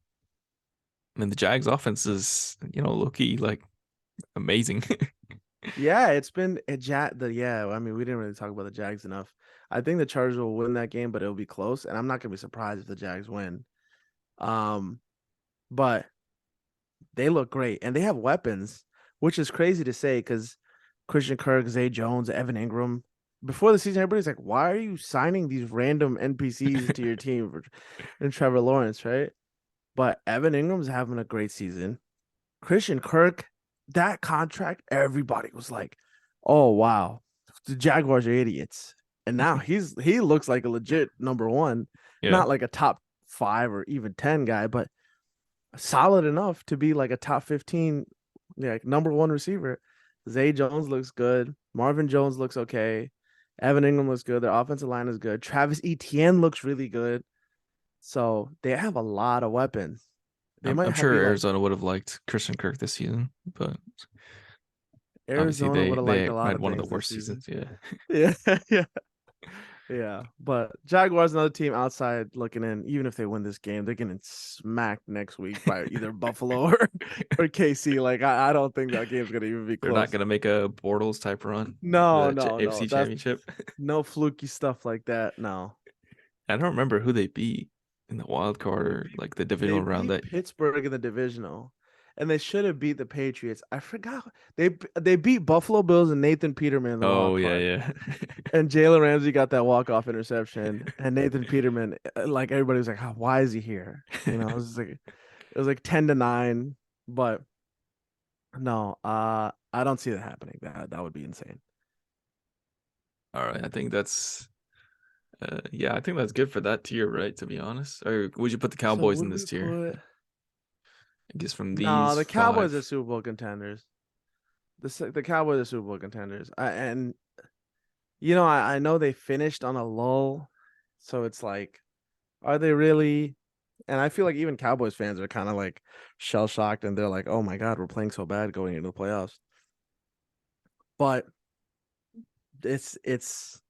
I mean the Jags offense is, low key like amazing. Yeah, it's been a yeah, I mean, we didn't really talk about the Jags enough. I think the Chargers will win that game, but it'll be close. And I'm not gonna be surprised if the Jags win. Um, but they look great and they have weapons, which is crazy to say because Christian Kirk, Zay Jones, Evan Ingram. Before the season, everybody's like, why are you signing these random NPCs into your team and Trevor Lawrence, right? But Evan Ingram's having a great season. Christian Kirk, that contract, everybody was like, oh wow, the Jaguars are idiots. And now he looks like a legit number one, Yeah. not like a top five or even 10 guy, but solid enough to be like a top 15, like number one receiver. Zay Jones looks good. Marvin Jones looks okay. Evan Ingram looks good. Their offensive line is good. Travis Etienne looks really good. So they have a lot of weapons. They I'm might sure be like Arizona would have liked Christian Kirk this season, but obviously Arizona would they have liked they a lot had of one of the things this worst season. seasons. Yeah. Yeah, yeah, yeah. But Jaguars, another team outside looking in. Even if they win this game, they're getting smacked next week by either Buffalo or KC. Like I don't think that game's gonna even be They're not close. gonna make a Bortles type run for No, the no, no. AFC That's Championship. no fluky stuff like that. No. I don't remember who they beat in the wild card They or beat like the they divisional round. beat That Pittsburgh in the divisional, and they should have beat the Patriots. I forgot they beat Buffalo Bills and Nathan Peterman in the wild oh yeah, card, yeah. and Jalen Ramsey got that walk off interception, and Nathan Peterman, like everybody was like, oh, why is he here? It was like 10-9, but no, I don't see that happening. That would be insane. All right, I think that's yeah, I think that's good for that tier, right? To be honest, or would you put the So Cowboys in would this we tier? put? I guess from No, these the Cowboys are five. Super Bowl contenders. The Cowboys are Super Bowl contenders. And I know they finished on a lull, so it's like, are they really? And I feel like even Cowboys fans are kind of like shell shocked, and they're like, "Oh my God, we're playing so bad going into the playoffs." But it's it's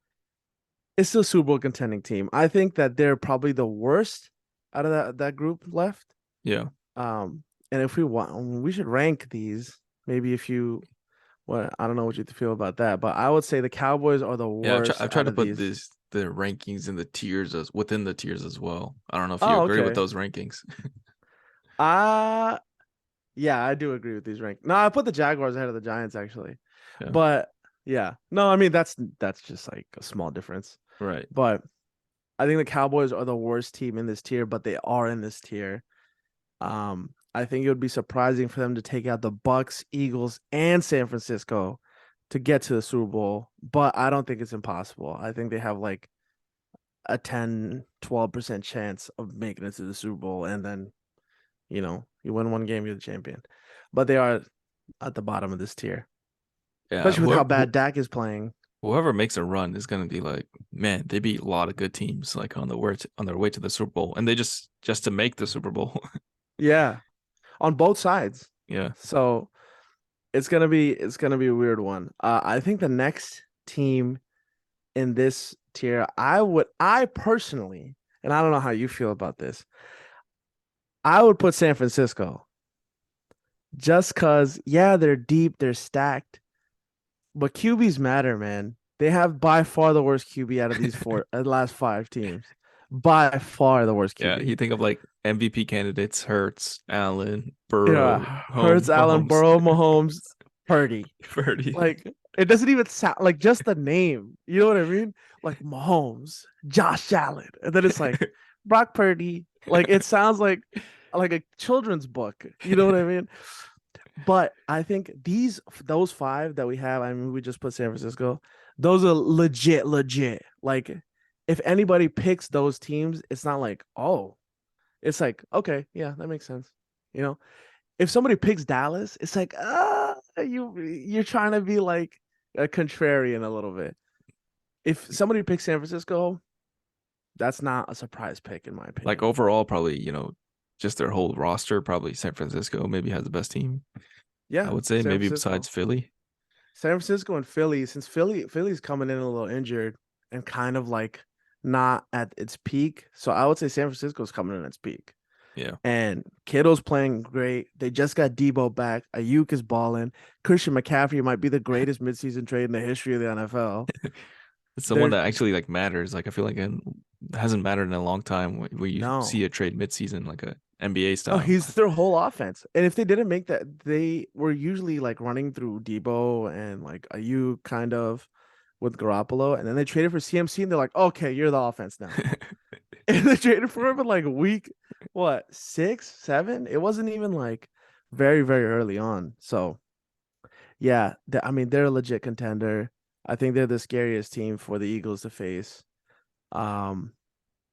still a Super Bowl contending team. I think that they're probably the worst out of that group left. Yeah. Um, and if we want, we should rank these. Maybe if you, well, I don't know what you feel about that, but I would say the Cowboys are the Yeah, worst I've tried out to of put these. the rankings in the tiers as within the tiers as well. I don't know if you Oh, agree with okay. those rankings. Uh yeah, I do agree with these rankings. No, I put the Jaguars ahead of the Giants actually. Yeah. But yeah. No, I mean that's just like a small difference. Right. But I think the Cowboys are the worst team in this tier, but they are in this tier. I think it would be surprising for them to take out the Bucks, Eagles, and San Francisco to get to the Super Bowl, but I don't think it's impossible. I think they have like a 10-12% chance of making it to the Super Bowl, and then you win one game, you're the champion. But they are at the bottom of this tier, Yeah. especially with how bad Dak is playing. Whoever makes a run is gonna be like, man, they beat a lot of good teams like on their way to the Super Bowl, and they just to make the Super Bowl. Yeah, on both sides. Yeah. So it's gonna be a weird one. I think the next team in this tier, I personally, and I don't know how you feel about this, I would put San Francisco just because, yeah, they're deep, they're stacked, but QBs matter, man. They have by far the worst QB out of these last five teams. By far the worst Yeah. QB. You think of like MVP candidates: Hurts, Allen, Burrow, Yeah, Hurts, Allen, Mahomes, Burrow, Mahomes, Purdy. Purdy. Like it doesn't even sound like just the name. You know what I mean? Like Mahomes, Josh Allen, and then it's like Brock Purdy. Like it sounds like a children's book. You know what I mean? But I think those five that we have, I mean, we just put San Francisco. Those are legit. Like if anybody picks those teams, it's not like, oh, it's like, okay, yeah, that makes sense. You know, if somebody picks Dallas, it's like, you're trying to be like a contrarian a little bit. If somebody picks San Francisco, that's not a surprise pick in my Like opinion. overall, probably, just their whole roster, probably San Francisco maybe has the best team. I Yeah, would say San maybe besides Francisco. Philly. San Francisco and Philly, since Philly's coming in a little injured and kind of like not at its peak. So I would say San Francisco's coming in at its peak. Yeah. And Kittle's playing great. They just got Debo back. Ayuk is balling. Christian McCaffrey might be the greatest midseason trade in the history of the NFL. It's the one There's that actually like matters. Like I feel like it hasn't mattered in a long time where you see no, a trade midseason like a NBA no, style. he's their whole offense. And if they didn't make that, they were usually like running through Debo and like Ayuk kind of with Garoppolo. And then they traded for CMC and they're like, okay, you're the offense now. And they traded for him in like week what 6, 7? It wasn't even like very, very early on. So yeah, I mean they're a legit contender. I think they're the scariest team for the Eagles to face. Um,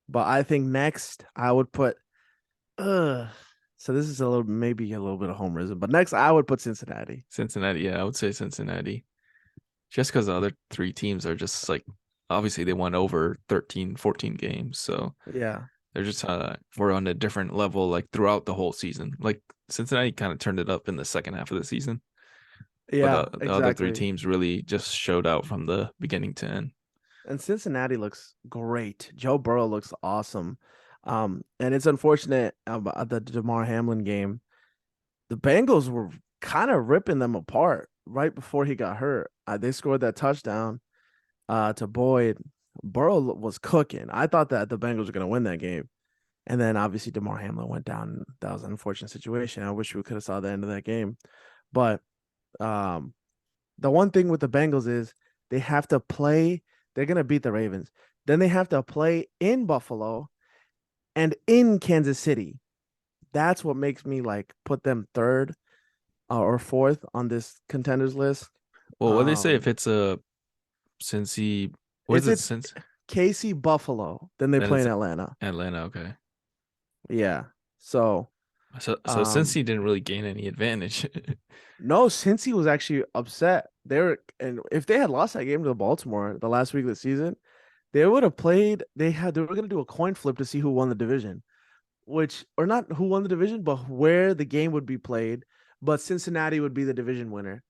but I think next I would put so this is a little maybe a little bit of homerism, but next I would put Cincinnati. Cincinnati, yeah, I would say Cincinnati. Just because the other three teams are just like obviously they won over 13, 14 games. So Yeah. they're just we're on a different level like throughout the whole season. Like Cincinnati kind of turned it up in the second half of the season. But Yeah, the other three exactly. teams really just showed out from the beginning to end. And Cincinnati looks great. Joe Burrow looks awesome. And it's unfortunate about the DeMar Hamlin game. The Bengals were kind of ripping them apart right before he got hurt. They scored that touchdown to Boyd. Burrow was cooking. I thought that the Bengals were going to win that game. And then obviously DeMar Hamlin went down. That was an unfortunate situation. I wish we could have saw the end of that game. But um, the one thing with the Bengals is they have to play. They're going to beat the Ravens. Then they have to play in Buffalo and in Kansas City. That's what makes me like put them third or fourth on this contenders list. Well, what they say if Um, it's a Cincy, what is if it it's since? KC Buffalo, then they Then play it's in Atlanta. Atlanta. Okay. Yeah. So So since Um, he didn't really gain any advantage. no, since he was actually upset, and if they had lost that game to Baltimore the last week of the season, they would have played. They were gonna do a coin flip to see who won the division, which or not who won the division, but where the game would be played. But Cincinnati would be the division winner.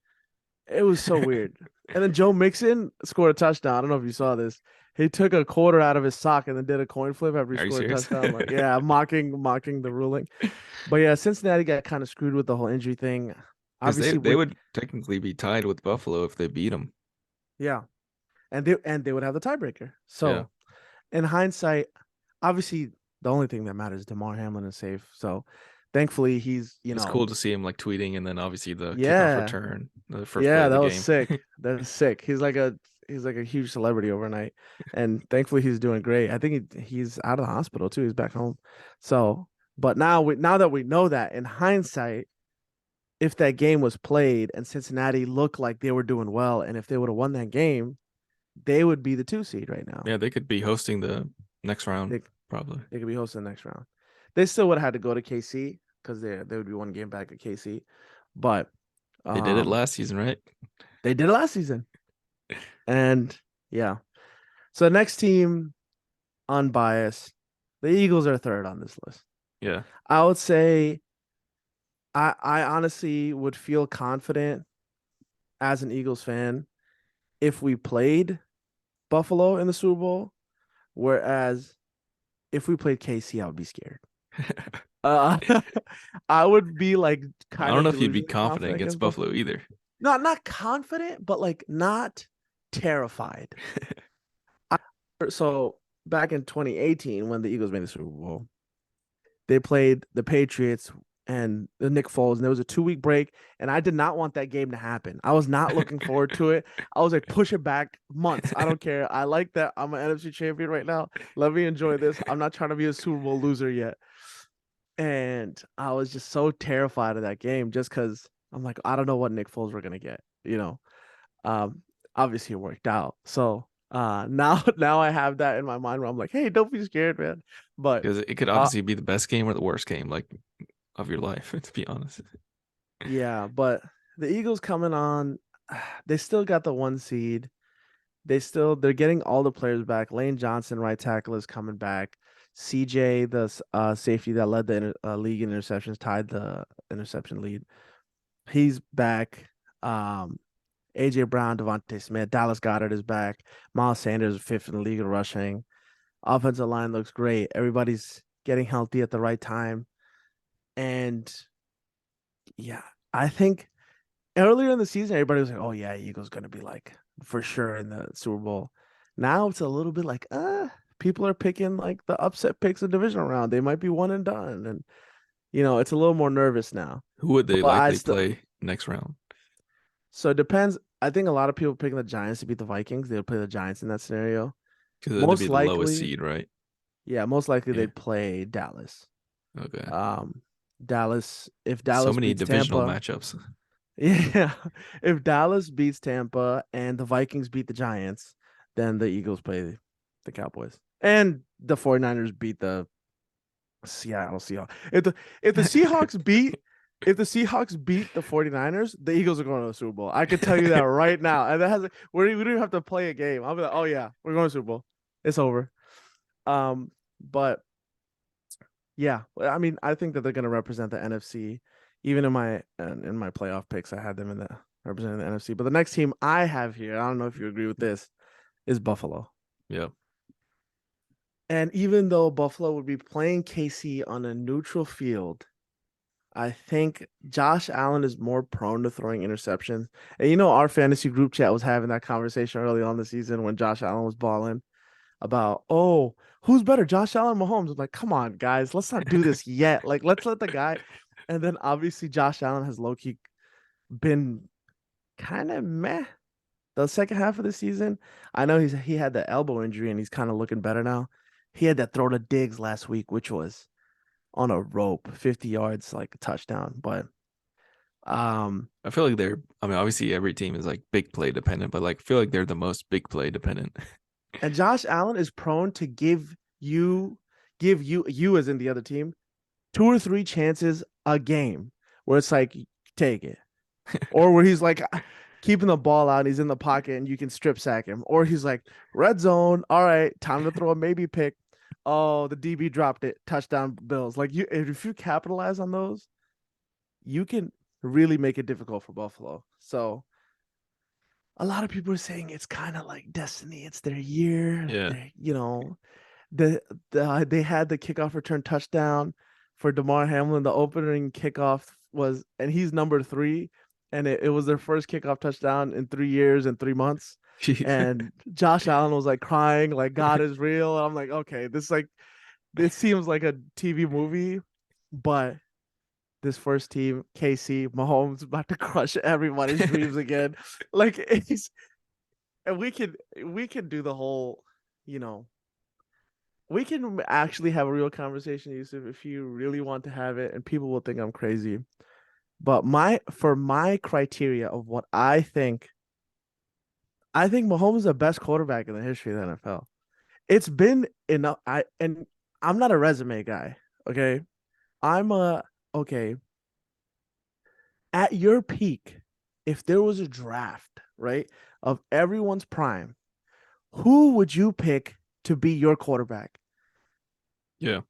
It was so weird. And then Joe Mixon scored a touchdown. I don't know if you saw this. He took a quarter out of his sock and then did a coin flip after he Are you scored a serious? touchdown. Like, yeah, mocking the ruling. But yeah, Cincinnati got kind of screwed with the whole injury thing. Because Obviously, they with would technically be tied with Buffalo if they beat them. yeah, and they would have the tiebreaker. Yeah, So in hindsight, obviously the only thing that matters is DeMar Hamlin is safe. So thankfully he's it's cool to see him like tweeting, and then obviously the kickoff yeah, return, the first play yeah, of the that was game. sick. That's sick. He's like a huge celebrity overnight, and thankfully he's doing great. I think he's out of the hospital too. He's back home. So, but now that we know that in hindsight, if that game was played and Cincinnati looked like they were doing well, and if they would have won that game, they would be the 2 seed right now. Yeah, they could be hosting the next round They probably. they could be hosting the next round. They still would have had to go to KC because they would be one game back at KC, but They did it um, last season, right? they did it last season, and yeah. So the next team, unbiased, the Eagles are third on this list. Yeah. I would say I honestly would feel confident as an Eagles fan if we played Buffalo in the Super Bowl, whereas if we played KC, I would be scared. Uh, I would be like I kind don't of know if you'd be delusionally confident confident against against Buffalo Buffalo. either. Not confident, but like not terrified. So back in 2018, when the Eagles made the Super Bowl, they played the Patriots and the Nick Foles, and there was a 2 week break. And I did not want that game to happen. I was not looking forward to it. I was like, push it back months. I don't care. I like that. I'm an NFC champion right now. Let me enjoy this. I'm not trying to be a Super Bowl loser yet. And I was just so terrified of that game just because I'm like, I don't know what Nick Foles we're gonna get, you know. Um, Obviously it worked out. So now I have that in my mind where I'm like, hey, don't be scared, man. But Because it could uh obviously be the best game or the worst game, like of your life, to be honest. yeah, but the Eagles coming on, they still got the 1 seed. They're getting all the players back. Lane Johnson, right tackle, is coming back. CJ, the safety that led the league in interceptions, tied the interception lead. He's back. AJ Brown, Devontae Smith, Dallas Goddard is back. Miles Sanders, fifth in the league in rushing. Offensive line looks great. Everybody's getting healthy at the right time. And yeah, I think earlier in the season, everybody was like, oh, yeah, Eagles going to be like for sure in the Super Bowl. Now it's a little bit like, people are picking like the upset picks of divisional round. They might be one and done. And, it's a little more nervous now. Who would they But I likely still, play next round? so it depends. I think a lot of people picking the Giants to beat the Vikings. They'll play the Giants in that scenario. Because it'd be Most the lowest likely, seed, right? yeah, most likely Yeah. they'd play Dallas. Okay. Um, if So Dallas many beats divisional Tampa, matchups. yeah, if Dallas beats Tampa and the Vikings beat the Giants, then the Eagles play the Cowboys. And the 49ers beat the Seattle Seahawks. If the Seahawks beat if the Seahawks beat the 49ers, the Eagles are going to the Super Bowl. I can tell you that right now. And that has we don't even have to play a game. I'll be like, oh yeah, we're going to Super Bowl. It's over. But yeah, I mean, I think that they're going to represent the NFC. Even in my playoff picks, I had them in the representing the NFC. But the next team I have here, I don't know if you agree with this, is Buffalo. Yeah. And even though Buffalo would be playing KC on a neutral field, I think Josh Allen is more prone to throwing interceptions. And our fantasy group chat was having that conversation early on the season when Josh Allen was balling about, oh, who's better, Josh Allen or Mahomes? I'm like, come on, guys, let's not do this yet. Like, let's let the guy. And then obviously Josh Allen has low key been kind of meh the second half of the season. I know he had the elbow injury and he's kind of looking better now. He had that throw to Diggs last week, which was on a rope, 50 yards, like a touchdown. But I feel like I mean, obviously every team is like big play dependent, but like I feel like they're the most big play dependent. and Josh Allen is prone to give you as in the other team 2 or 3 chances a game where it's like take it, or where he's like keeping the ball out, he's in the pocket, and you can strip sack him, or he's like red zone. All right, time to throw a maybe pick. Oh, the DB dropped it. Touchdown Bills. Like you, if you capitalize on those, you can really make it difficult for Buffalo. So a lot of people are saying it's kind of like destiny. It's their year. Yeah. The they had the kickoff return touchdown for DeMar Hamlin. The opening kickoff was, and he's number 3, and it was their first kickoff touchdown in 3 years and 3 months. And Josh Allen was like crying, like God is real. And I'm like, okay, this seems like a TV movie, but this first team, KC, Mahomes about to crush everybody's dreams again. Like it's, and we can do the whole, you know, we can actually have a real conversation, Yusuf, if you really want to have it, and people will think I'm crazy. But my criteria of what I think Mahomes is the best quarterback in the history of the NFL. It's been enough. I'm not a resume guy. Okay. I'm a okay. At your peak, if there was a draft, right, of everyone's prime, who would you pick to be your quarterback? Yeah.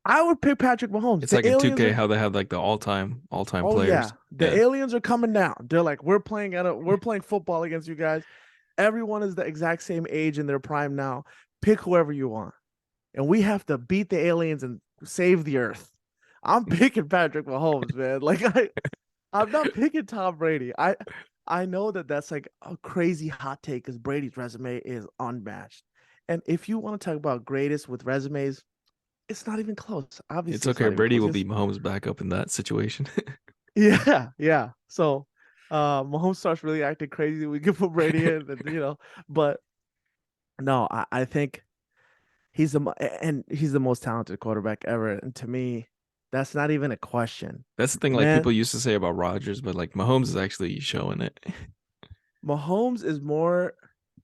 I would pick Patrick Mahomes. It's The like in aliens 2K are how they have like the all-time Oh yeah, players. the Yeah. aliens are coming down. They're like, we're playing football against you guys. Everyone is the exact same age in their prime now. Pick whoever you want, and we have to beat the aliens and save the Earth. I'm picking Patrick Mahomes, man. I'm not picking Tom Brady. I know that that's like a crazy hot take because Brady's resume is unmatched. And if you want to talk about greatest with resumes, it's not even close. It's Obviously, it's okay. not even Brady close. will be Mahomes back up in that situation. Yeah, yeah. So Mahomes starts really acting crazy. We can put Brady in, and but no, I think he's the most talented quarterback ever. And to me, that's not even a question. That's the thing like Man, people used to say about Rodgers, but like Mahomes is actually showing it. Mahomes is more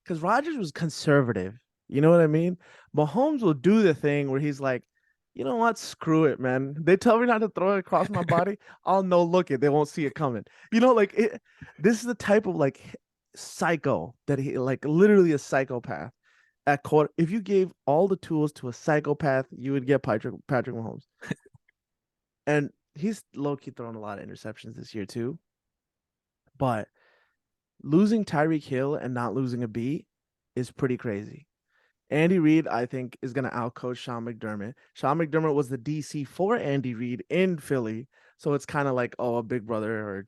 because Rodgers was conservative. You know what I mean? Mahomes will do the thing where he's like, you know what? Screw it, man. They tell me not to throw it across my body. I'll no look it. They won't see it coming. Like this is the type of like psycho that he like literally a psychopath at quarter. If you gave all the tools to a psychopath, you would get Patrick Mahomes. And he's low key throwing a lot of interceptions this year too. But losing Tyreek Hill and not losing a beat is pretty crazy. Andy Reid, I think, is going to outcoach Sean McDermott. Sean McDermott was the DC for Andy Reid in Philly. So it's kind of like, oh, a big brother or,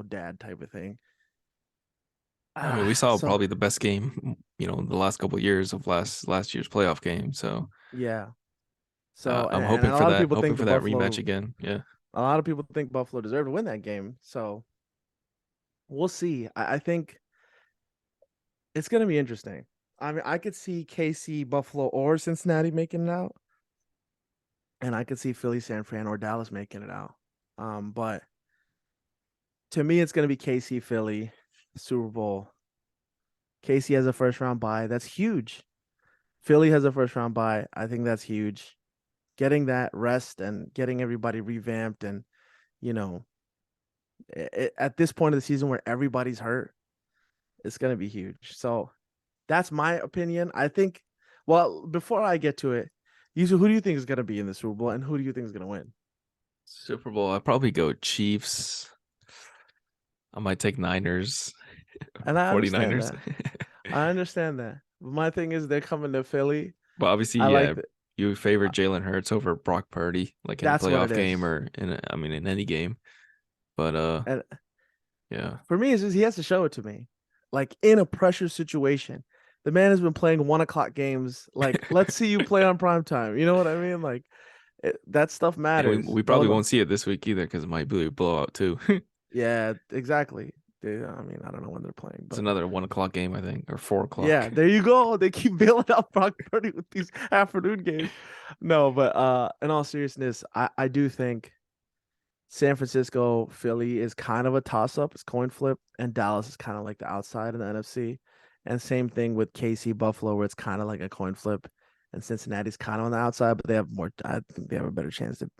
dad type of thing. I mean, we saw So, probably the best game, the last couple of years of last year's playoff game. So yeah. So, I'm and hoping a for lot of that, people hoping think for the that rematch Buffalo, again. Yeah. a lot of people think Buffalo deserved to win that game. So we'll see. I think it's going to be interesting. I mean, I could see KC, Buffalo, or Cincinnati making it out. And I could see Philly, San Fran, or Dallas making it out. But to me, it's going to be KC, Philly, Super Bowl. KC has a first round bye. That's huge. Philly has a first round bye. I think that's huge. Getting that rest and getting everybody revamped and, you know, at this point of the season where everybody's hurt, it's going to be huge. So that's my opinion. I think, well, before I get to it, who do you think is going to be in the Super Bowl and who do you think is going to win? Super Bowl, I'd probably go Chiefs. I might take Niners, And I understand 49ers. that. I understand that. But my thing is they're coming to Philly. But obviously, I yeah, like that. you favor Jalen Hurts over Brock Purdy, like in a That's what it playoff is. game or I mean, in any game. But And yeah, for me, it's just he has to show it to me. Like in a pressure situation. The man has been playing 1 o'clock games. Like, let's see you play on prime time. You know what I mean? Like that stuff and we matters. we probably won't see it this week either because it might be a blowout too. Yeah, exactly. I mean, I don't know when they're playing, It's but another 1 o'clock game, I think, or 4 o'clock. yeah, there you go. They keep bailing out Brock Purdy with these afternoon games. No, but in all seriousness, I do think San Francisco, Philly is kind of a toss up. It's coin flip, and Dallas is kind of like the outside in the NFC. And same thing with KC, Buffalo, where it's kind of like a coin flip, and Cincinnati's kind of on the outside, but they have more. I think they have a better chance to.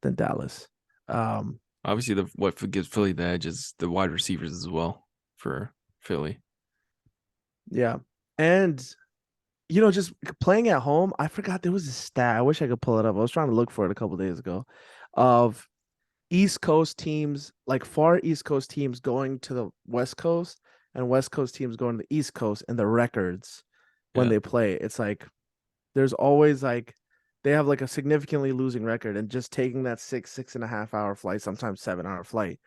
than Dallas. Um, Obviously, the what gives Philly the edge is the wide receivers as well for Philly. yeah, and just playing at home. I forgot there was a stat. I wish I could pull it up. I was trying to look for it a couple days ago, of East Coast teams, like far East Coast teams going to the West Coast and West Coast teams going to the East Coast and the records when Yeah, they play. It's like there's always like they have like a significantly losing record and just taking that 6.5 hour flight, sometimes 7 hour flight,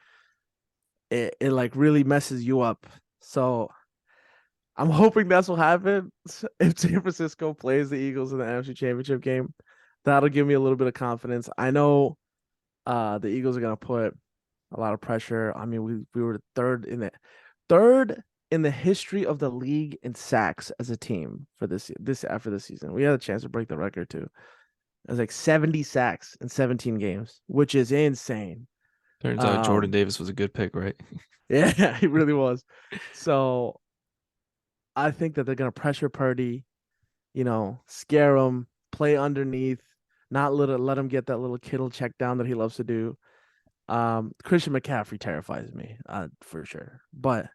it like really messes you up. So I'm hoping that's what happens if San Francisco plays the Eagles in the NFC Championship game. That'll give me a little bit of confidence. I know the Eagles are gonna put a lot of pressure. I mean, we were third in the history of the league in sacks as a team for this after this season. We had a chance to break the record too. It was like 70 sacks in 17 games, which is insane. turns out Jordan Um, Davis was a good pick, right? yeah, he really was. So I think that they're gonna pressure Purdy, scare him, play underneath, not let him get that little Kittle check down that he loves to do. Christian McCaffrey terrifies me, for sure. But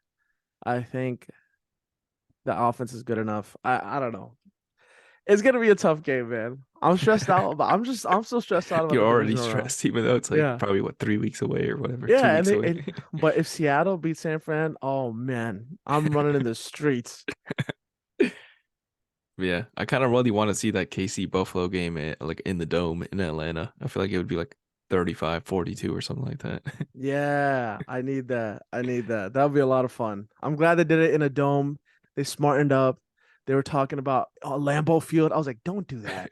I think the offense is good enough. I don't know. It's gonna be a tough game, man. I'm stressed out, but I'm so stressed out about You're the already divisional round. stressed, even though it's like Yeah. probably what 3 weeks away or whatever, two Yeah, weeks away. but if Seattle beats San Fran, oh man, I'm running in the streets. Yeah, I kind of really want to see that KC Buffalo game like in the dome in Atlanta. I feel like it would be like 35-42 or something like that. Yeah, I need that. I need that. That would be a lot of fun. I'm glad they did it in a dome. They smartened up. They were talking about Lambeau Field. I was like, don't do that.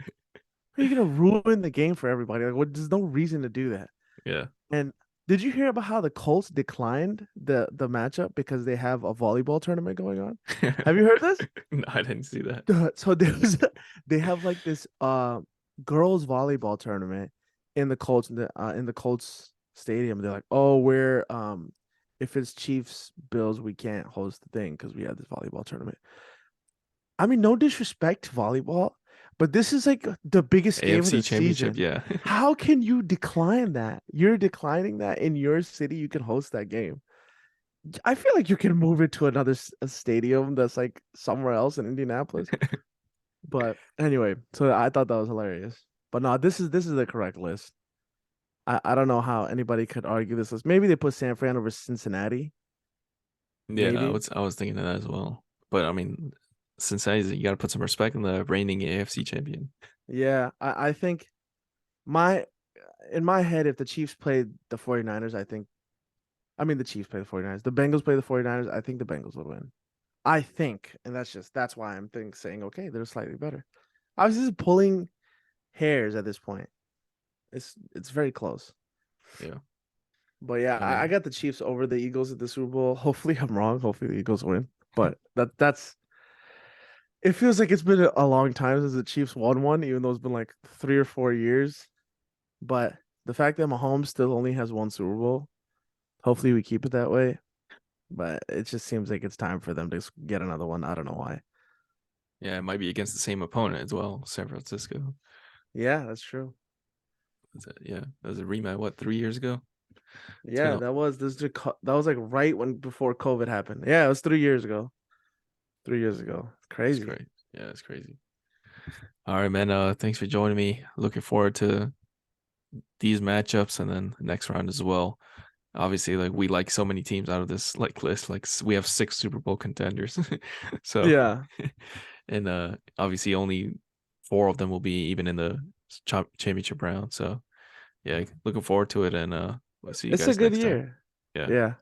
Are you gonna ruin the game for everybody? Like, there's no reason to do that. Yeah. And did you hear about how the Colts declined the matchup because they have a volleyball tournament going on? Have you heard this? No, I didn't see that. So they have like this girls volleyball tournament in the Colts stadium. They're like, oh, we're if it's Chiefs Bills, we can't host the thing because we have this volleyball tournament. I mean, no disrespect to volleyball, but this is like the biggest game of AFC the Championship, season. yeah. How can you decline that? You're declining that in your city. You can host that game. I feel like you can move it to another stadium that's like somewhere else in Indianapolis. But anyway, so I thought that was hilarious. But no, this is the correct list. I don't know how anybody could argue this list. Maybe they put San Fran over Cincinnati. Yeah, I Maybe. was I was thinking of that as well. But I mean, Cincinnati's you got to put some respect on the reigning AFC champion. Yeah, I think my in my head, if the Chiefs played the 49ers, I mean the Chiefs play the 49ers. The Bengals play the 49ers, I think the Bengals would win. I think, and that's why I'm saying okay, they're slightly better. I was just pulling hairs at this point. It's very close. Yeah. But yeah, I I mean, got the Chiefs over the Eagles at the Super Bowl. Hopefully I'm wrong. Hopefully the Eagles win. But that's it feels like it's been a long time since the Chiefs won one, even though it's been like 3 or 4 years. But the fact that Mahomes still only has one Super Bowl, hopefully we keep it that way. But it just seems like it's time for them to get another one. I don't know why. yeah, it might be against the same opponent as well, San Francisco. Yeah, that's true. Yeah, that was a rematch, what, 3 years ago? It's been Yeah, that was like right when before COVID happened. Yeah, it was 3 years ago. 3 years ago. It's it's crazy. great. Yeah, it's crazy. All right, man. Thanks for joining me. Looking forward to these matchups and then the next round as well. Obviously, like we like so many teams out of this like list. Like we have 6 Super Bowl contenders. So Yeah. and obviously only 4 of them will be even in the championship round. So yeah, looking forward to it and we'll see you It's a guys good next time. year. Yeah. Yeah.